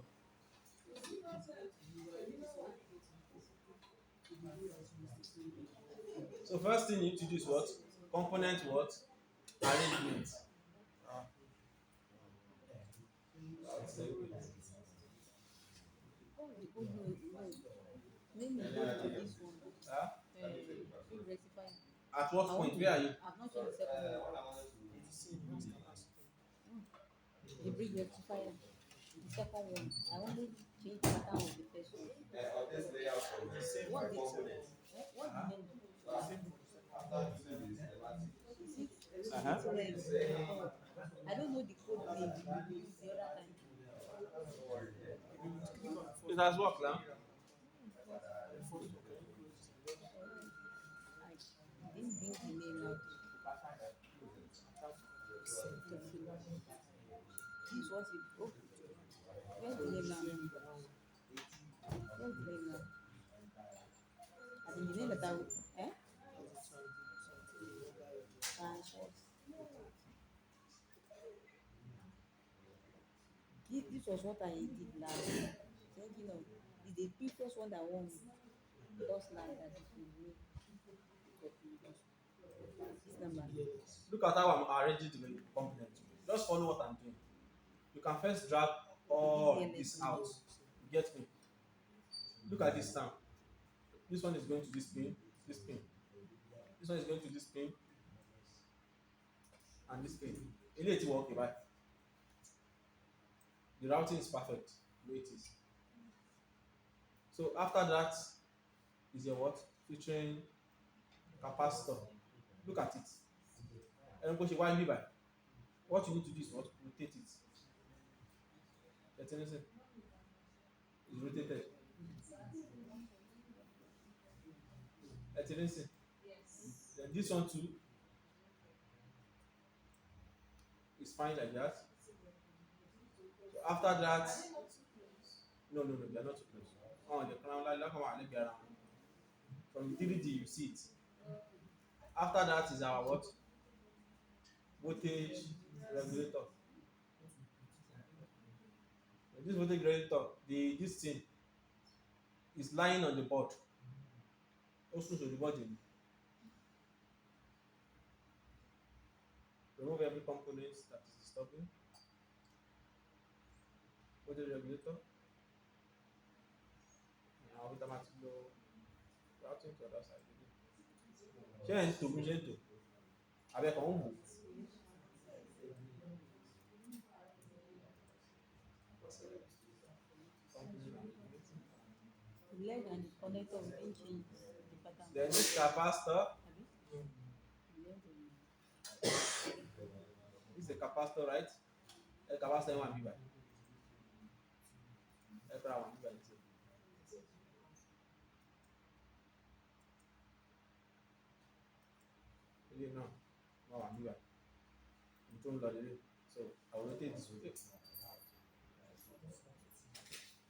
So first thing you need to do is what? Component what? Arrangement. Oh, the code no, no. Name me go to this one. Huh? Field rectifier. At what I want point? to. Where are you? I've not changed the second one. It's the same as the last one. The bridge rectifier. The second one. I only change the pattern of the first one. It's the same What the component. what the name? The same for the second one. Is Uh-huh. it legs? Oh, I don't know the code name we used the other time. If you click on the It first has one, worked now. the first one, can you close this? I didn't bring the name out. This was it. Oh, where's the name now? Where's the name now? I think the name that I would, eh? Transport. This was what I did last. Thinking of is the previous one that won lost last that this will me. This number. Look at how I'm arranging the component. Just follow what I'm doing. You can first drag all this out. You get me? Look at this now. This one is going to this pin, this pin. This one is going to this pin, and this pin. Eléyìí ti wọ okay bye. The routing is perfect the way it is. So after that is your what? Featuring capacitor. Look at it. And bó ṣe wá níbí báyìí. What you need to do is what? Rotate it. It's rotated. Then this one too is fine like that. So after that, no, they are not too close. Oh, the crown like come on, around. From 3D you see it. After that is our what? Voltage regulator. And this voltage regulator, this thing is lying on the board. Also to the body. Remove every component that is disturbing. Voltage regulator. Now automatic low routing to other side. Ṣé ẹ̀ ń tò bí ṣe ń tò? Abẹ́kọ̀ ń wò. The leg and the connector we didn't change the pattern. Then this capacitor, Abi? The leg and- this is a capacitor, right? A capacitor one be by. Extra one be by. Really no, one be by. You don't know the so I will rotate this way.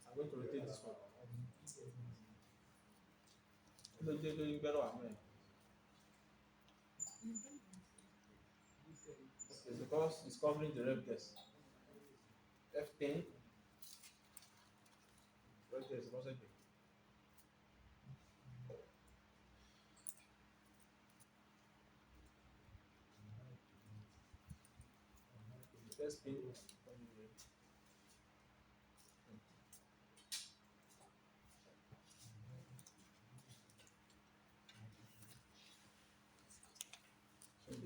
I'm going to rotate this one. It's because it's covering the rev test. F10. Rev test is also good. First pin.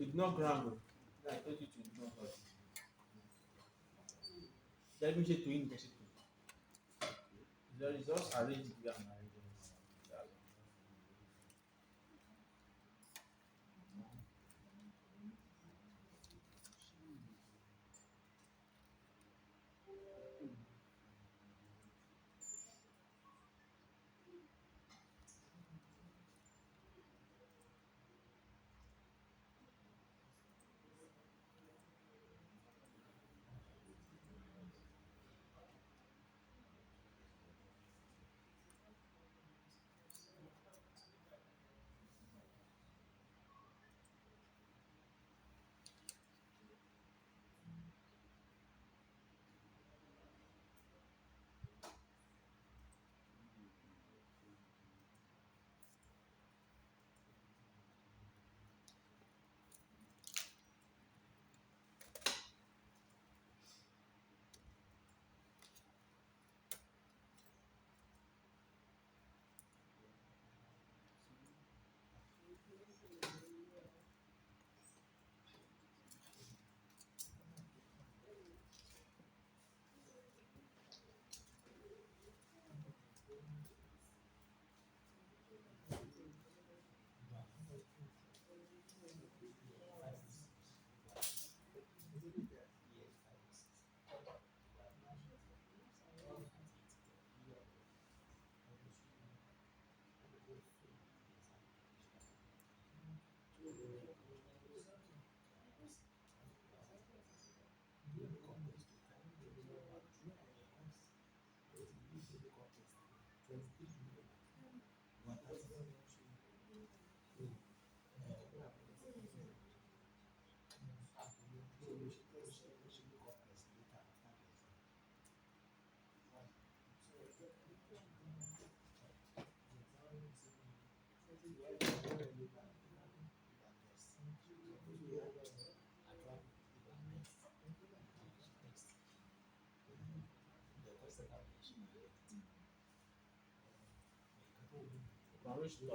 Ignore ground. I told you to ignore ground. Let me say to him, there is just arrange the ground.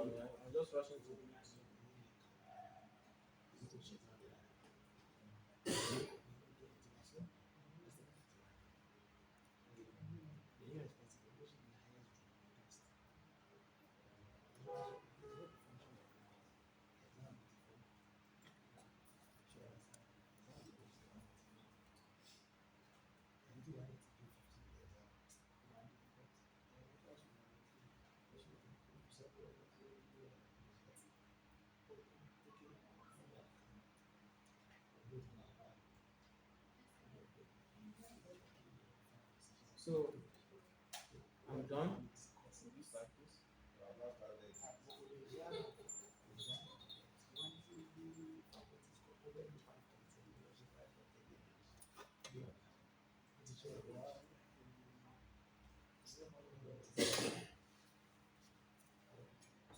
I'm just rushing to. So I'm done. This like this.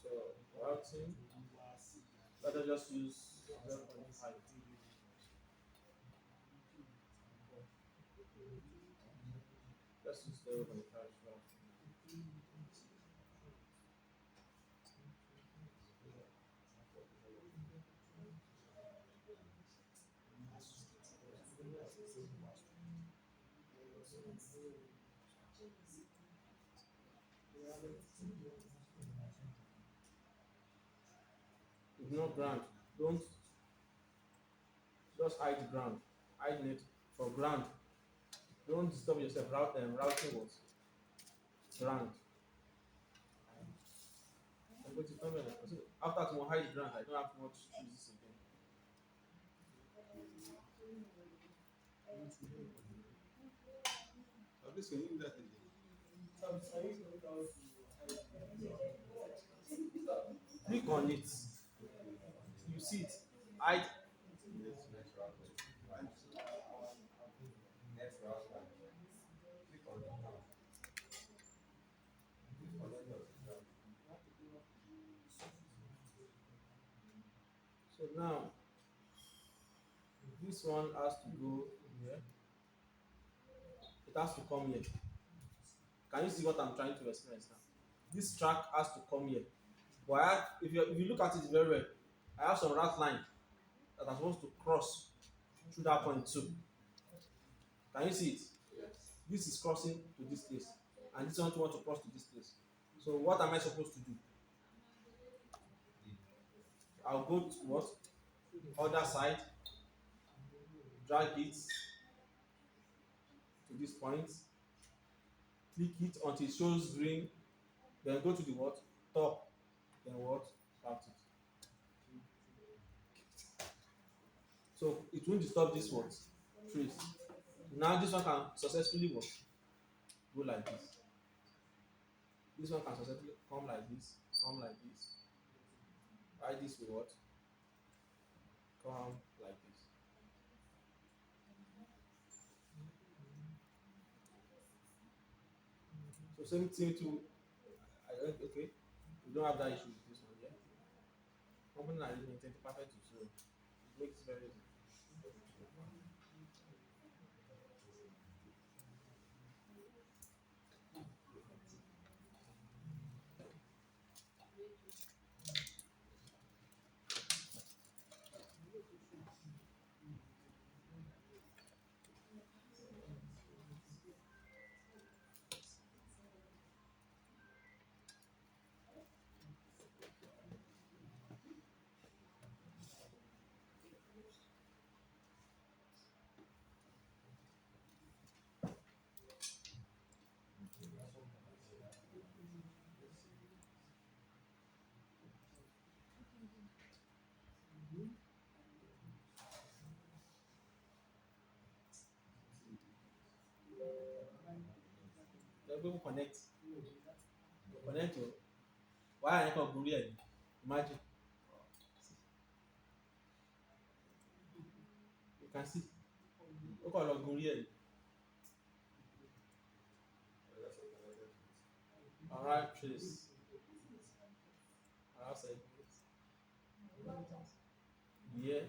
So routing. Let us just use 0.5. Let's use 0.5 routing. Ignore ground. Don't just hide ground. Hide net for ground. Don't disturb yourself. Routing was ground. I'm going to come in. After tomorrow, hide ground. I don't have much to use this again. At least can you do that again? Click on it. You see it. Hide. Next round. Right. Next round. Click on it now. Connect your system. So now this one has to go here. It has to come here. Can you see what I'm trying to express now? This track has to come here. But if you look at it very well, I have some rat line that are supposed to cross through that point too. Can you see it? This is crossing to this place, and this one wants to cross to this place. So what am I supposed to do? I'll go to what? Other side, drag it to this point, click it until it shows green, then go to the what? Top, then what? Route it. So it won't disturb this what? Trace. Now this one can successfully what? Go like this. This one can successfully come like this, come like this. Why this will what? Come like this. So same thing to okay. We don't have that issue with this one, yeah. Company are using intent perfect so it makes it very easy. Then people connect. Connect to why I can't go here. Imagine. You can see. Look at log here. Alright, trace. Alright. outside. Here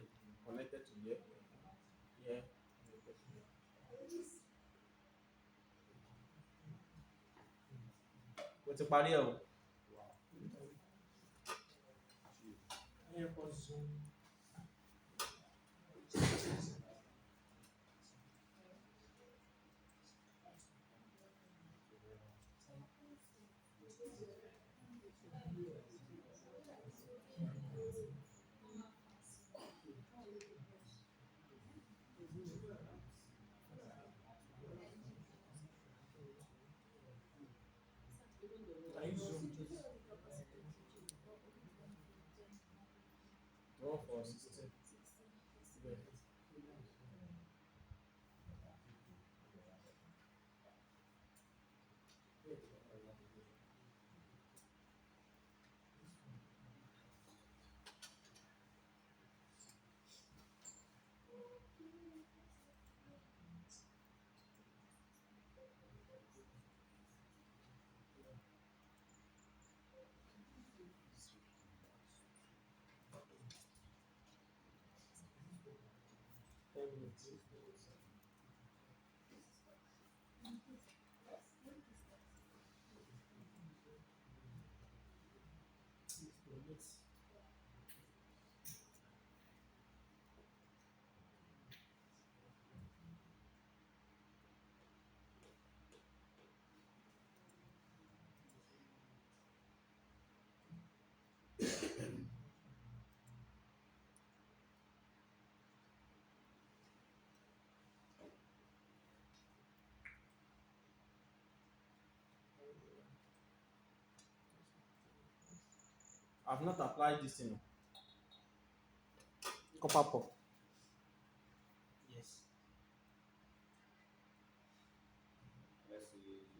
connected to here. Here connected to here. Mo ti parí ẹ̀ o. Airport zone. Can you zoom to Draw for 16. Yeah. I've not applied this thing. Copper pop. Yes. Let's see.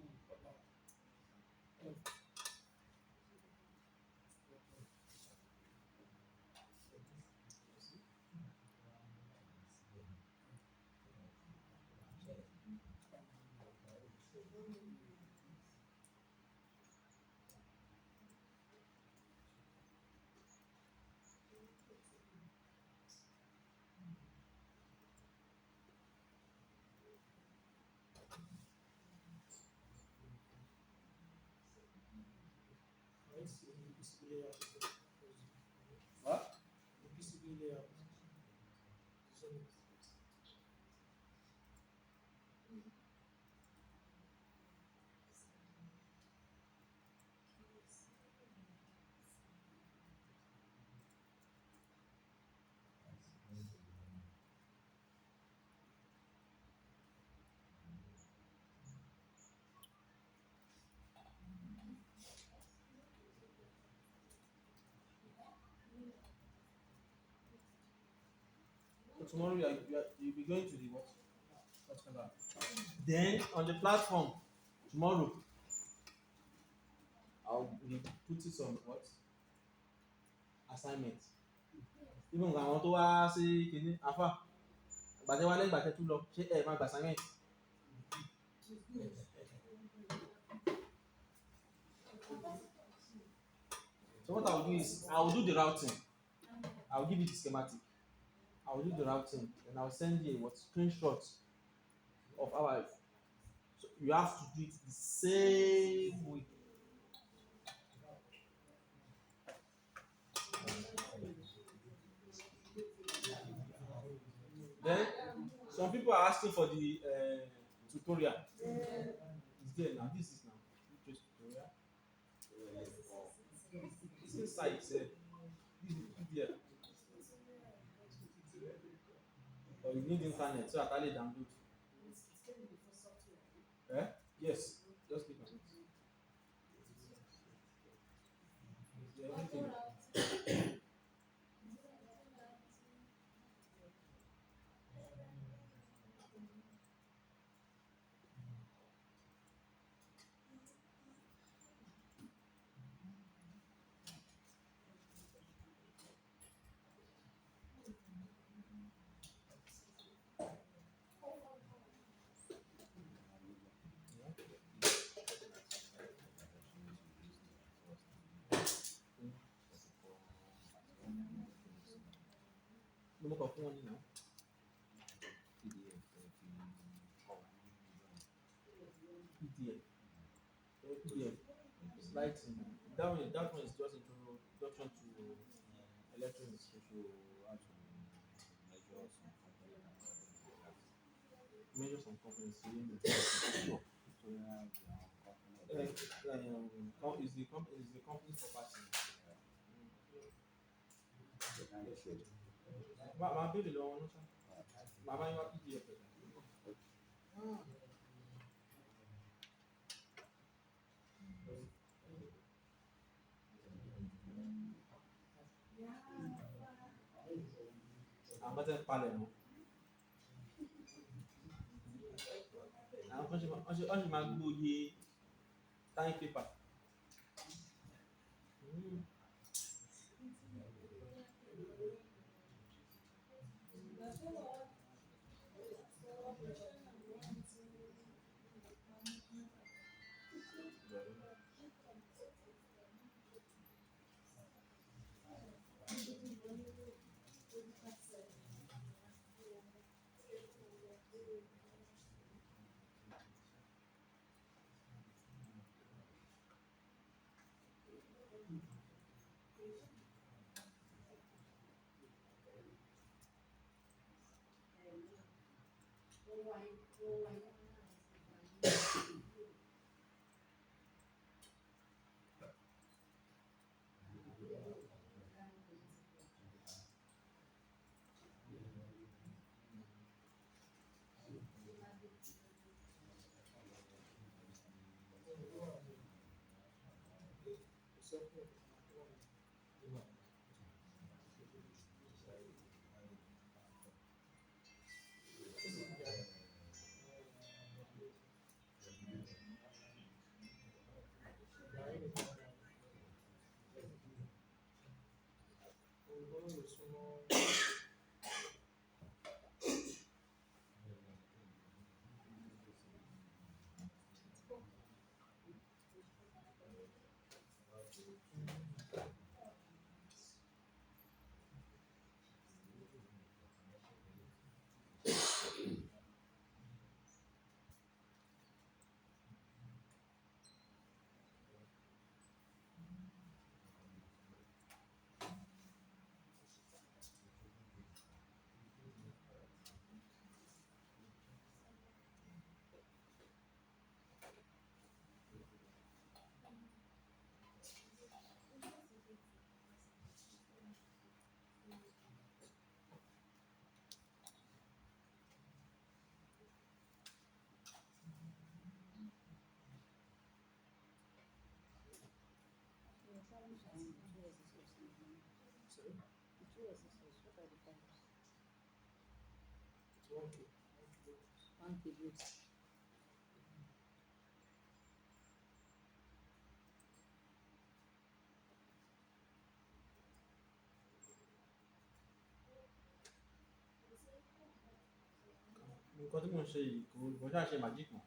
let's see the PCB layout. What? The PCB layout. Zoom it. So tomorrow you'll be going to the what? Particular. Then on the platform tomorrow I'll be putting some what? Assignment. Even àwọn tó wá sí kìíní afa gbàtẹ́ wálé gbàtẹ́ tún lọ ṣé ẹ máa gba assignment. So what I will do is I will do the routing. I will give you the schematic. I will do the routing and I will send you a what screenshot of our. So you have to do it the same way. Then some people are asking for the tutorial. It's there now. This is now. Just tutorial. It's inside. This is PDF. Or you need internet so I can download. Eh? Yes. Just click on it. Yeah, everything. mo kàn fún wọn ní náà. PDF. PDF. Slight. That one is just introduction to electronics. Measure some components. Is the company property. Màá béèrè lọ́wọ́ wọn ṣá. Màmá yín wá PDF ẹ̀. Àwọn tẹ́ ń palẹ̀ mọ́. Àwọn kan ṣe máa gbóye time paper. Sorry? The two resistors, what are the types? It's 1K. 1 kV. Nǹkan tí mò ń ṣe yìí kò ṣáà ṣe magic mọ́.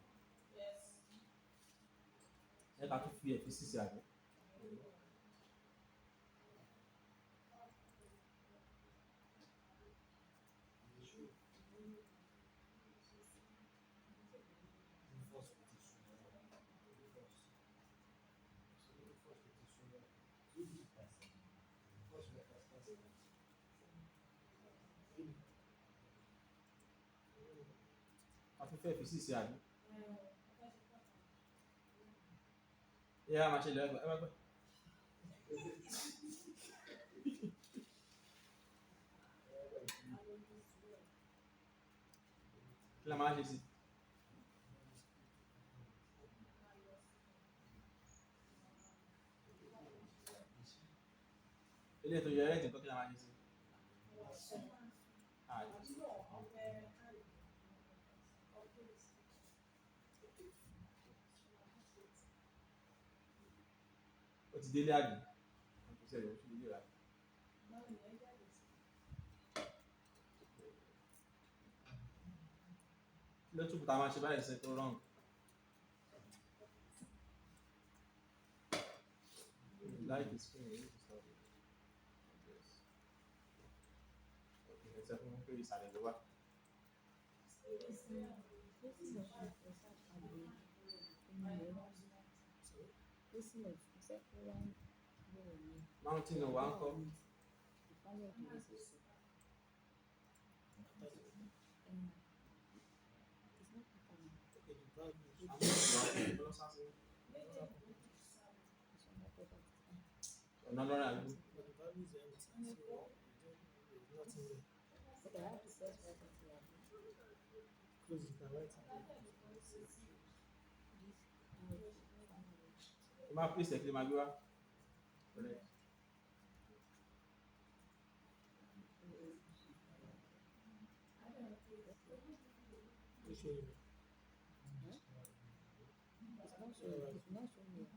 Ẹ ká tún fi ẹ̀fí sísè àgbẹ̀. A tún fẹ́ fi sísè àgbẹ̀. Ẹ á máa ṣe lẹ́gbẹ̀ẹ́ ẹ má gbẹ́. Kí la máa ṣe sí? Ilé ètò yẹrẹ ìtìkọ́ kí la máa ṣe sí? Ó ti délé àgbẹ̀. Wọ́n ti ṣẹlẹ̀ oṣù ilé rà. Kí ló tún kù tá a máa ṣe báyìí ṣe tó rọrùn? Like the screen, you need to stop it. Yes. Okay. Ẹsẹ̀ fún pé ìsàlẹ̀ ló wà. Facing of research at the facing of secular Mountain ló wà ń kọ́. the value of the resource. It's not pattern. Okay, the value. Àwọn ọ̀dọ́ ló sá sí. It's under property. Ọ̀nà lọ́rọ̀ àgbò. But the value is empty, so there's nothing there. Okay, I have to first write it here. Close it and write it there. Ẹ máa pèsè kí lè máa gbé wá. I'll show you. It's not showing here.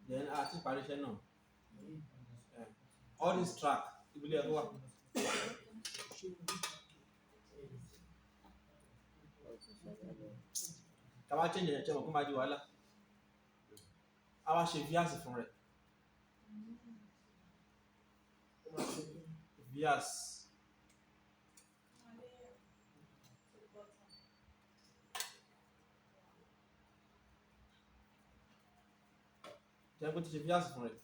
Then àti parí iṣẹ́ náà. All this track ìbílẹ̀ ẹ̀kọ́ wà. Ká wá change ẹ̀jẹ̀ mọ̀ kó máa di wàhálà. A wá ṣe vias fún rẹ̀. Vias. Jẹ́ kó ti ṣe vias fún rẹ̀.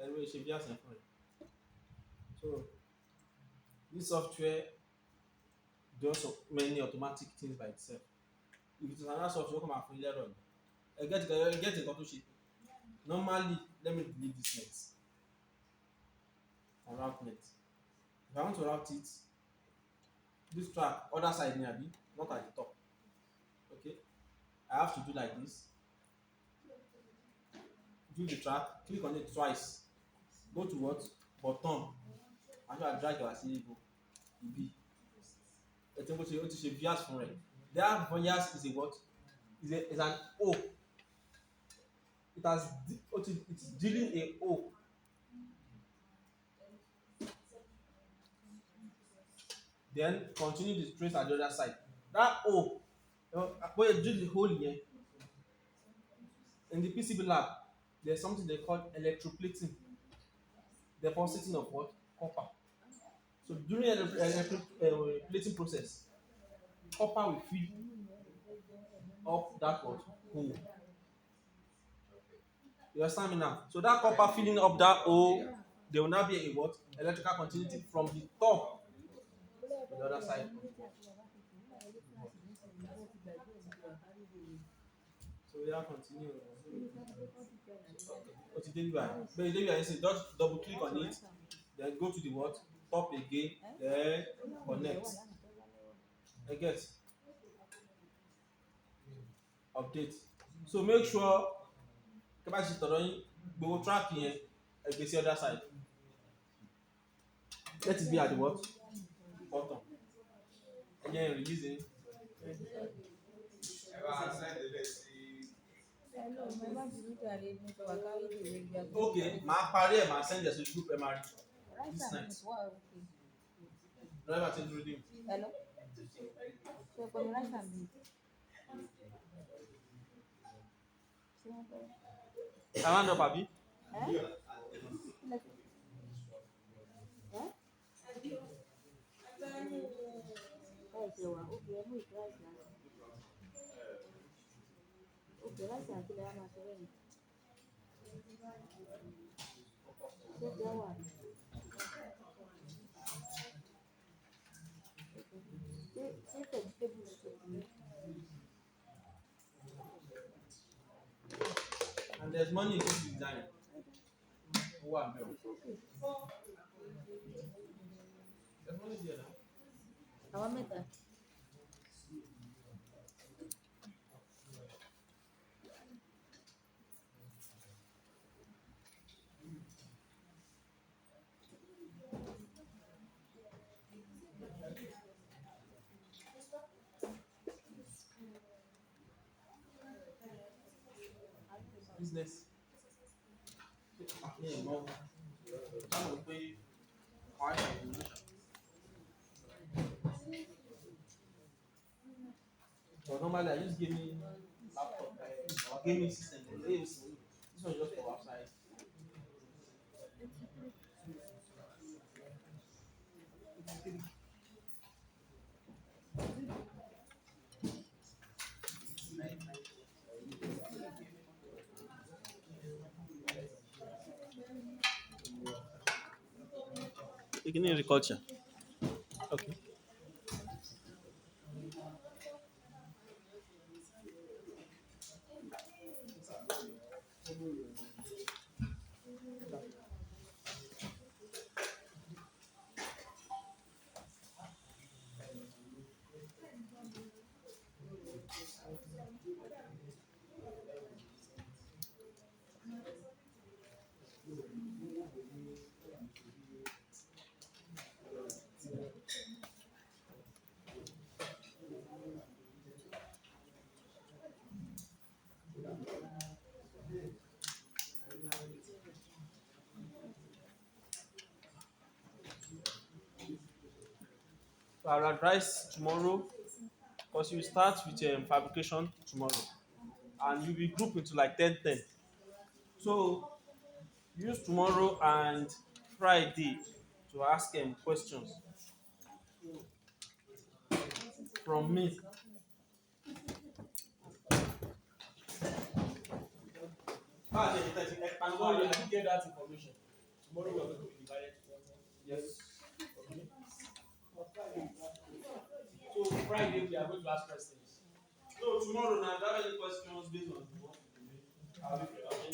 Ẹ̀rọ ìṣe vias fún rẹ̀. So this software does many automatic things by itself. If it is another software, come and find error. I get a control sheet. Normally, let me delete this net and route net. If I want to route it, this track, other side near B, not at the top. Okay, I have to do like this. Do the track, click on it twice. Go to what? Bottom. Actually, drag your CE go. B. I think what you should vias from it. That vias is a what? Is an O. It's dealing a O. Then continue the trace at the other side. That O, where you drill the hole here. In the PCB lab, there's something they call electroplating. Depositing of what? Copper. So during the plating process, copper will fill up that what? Hole. You understand me now? So that copper filling up that hole, there will now be a what? Electrical continuity from the top to the other side. So we have continue. But you say just double click on it, then go to the what? Top again, then connect. I guess. Update. So make sure capacity go track here against the other side. Let it be at the what? Bottom. And then release it. Okay, my party, my send the group MRI. This night. Driver to do it. Hello? So for the right hand, Stand up, Abi. And there's money in this design. One bill. There's money there now. business. Yeah, no. That will pay quite a bit. But normally I use gaming laptop or gaming system. This one is just for outside. Taking agriculture. Okay. So I'll advise tomorrow because you start with fabrication tomorrow and you'll be grouped into like 10 10. So use tomorrow and Friday to ask questions from me. Tomorrow, you did get that information. Tomorrow, we are going to be divided to 10. Yes. So Friday, we are going to ask questions. So tomorrow now, if you have any questions based on what I'll be free to attend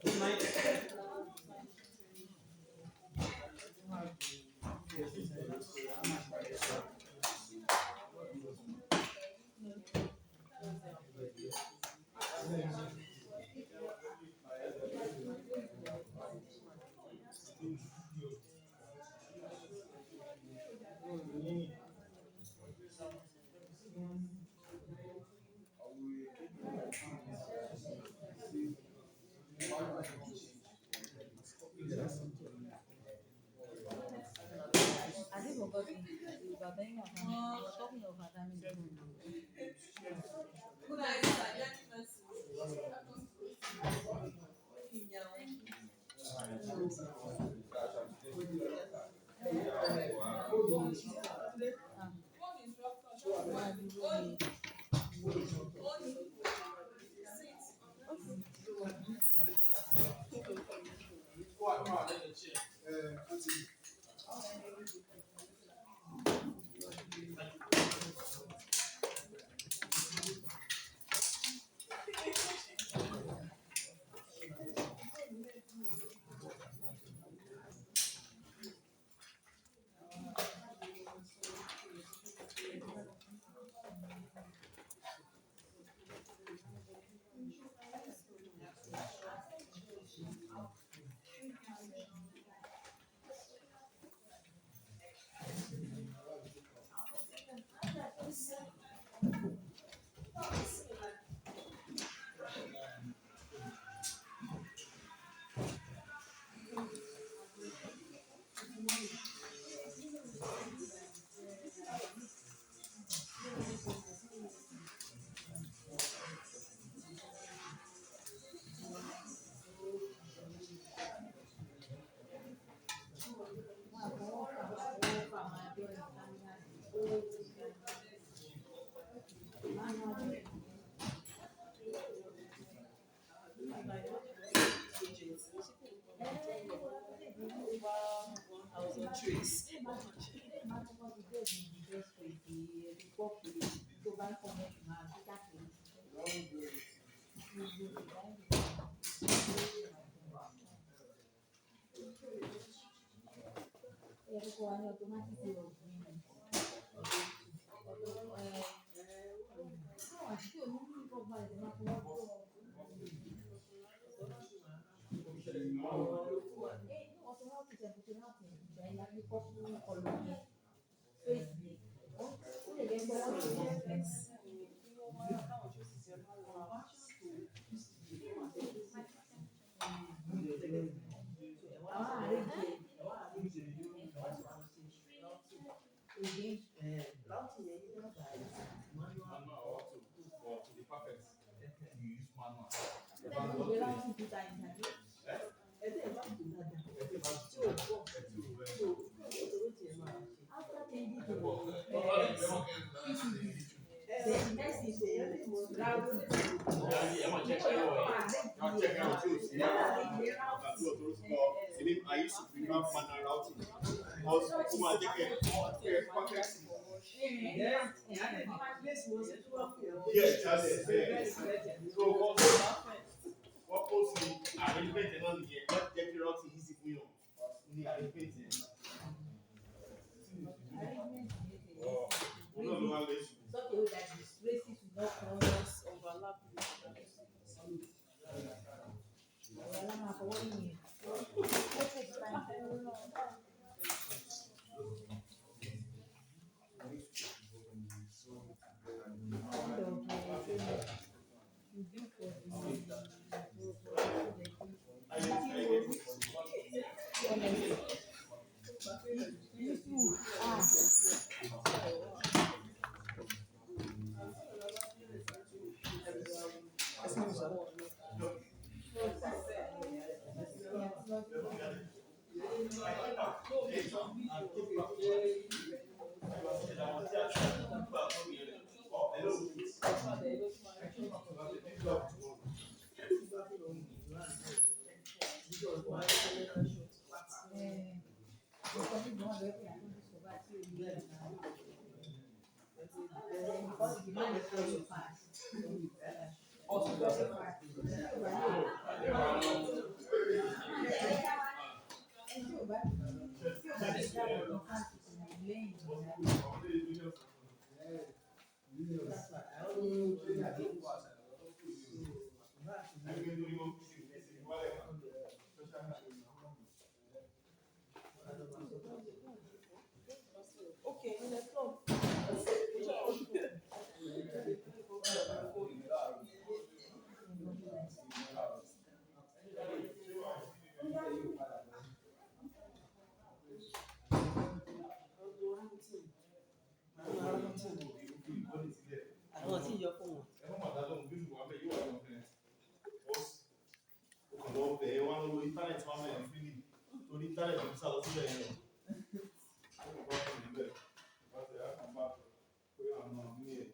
to. Tonight. I think forgot to you were talking of you were talking of Adami's room. Ah, why you room it? Aí subiu uma panela uma yes, that's it. So what post arrangement náà nìyẹn láti jẹ́ kí rántí easy fún yàn ní arrangement yẹn. Òun náà ló wá lẹ́sùn. Àwọn tí yọ fún wọn. Lọ bẹ̀ wá lórí íńtánẹ̀tì wọn bẹ̀rẹ̀ fílì torí íńtánẹ̀tì ń sálọ síbẹ̀ yẹn lọ. Ó kò bá fún mi bẹ́ẹ̀ bá tẹ̀ á kàn bá pé àwọn àmì ẹ̀.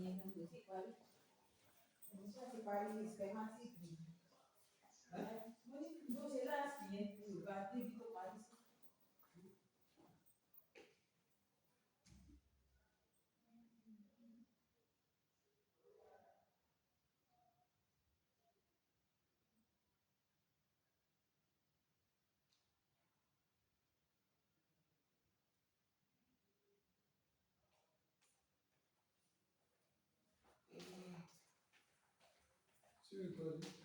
yẹn gan kò sí parí. Iṣẹ́ ti parí schematic ni. Mo ní bó ṣe láàsì yẹn mi ò bá débi tó parí sí. Ṣé ìtọ́jú?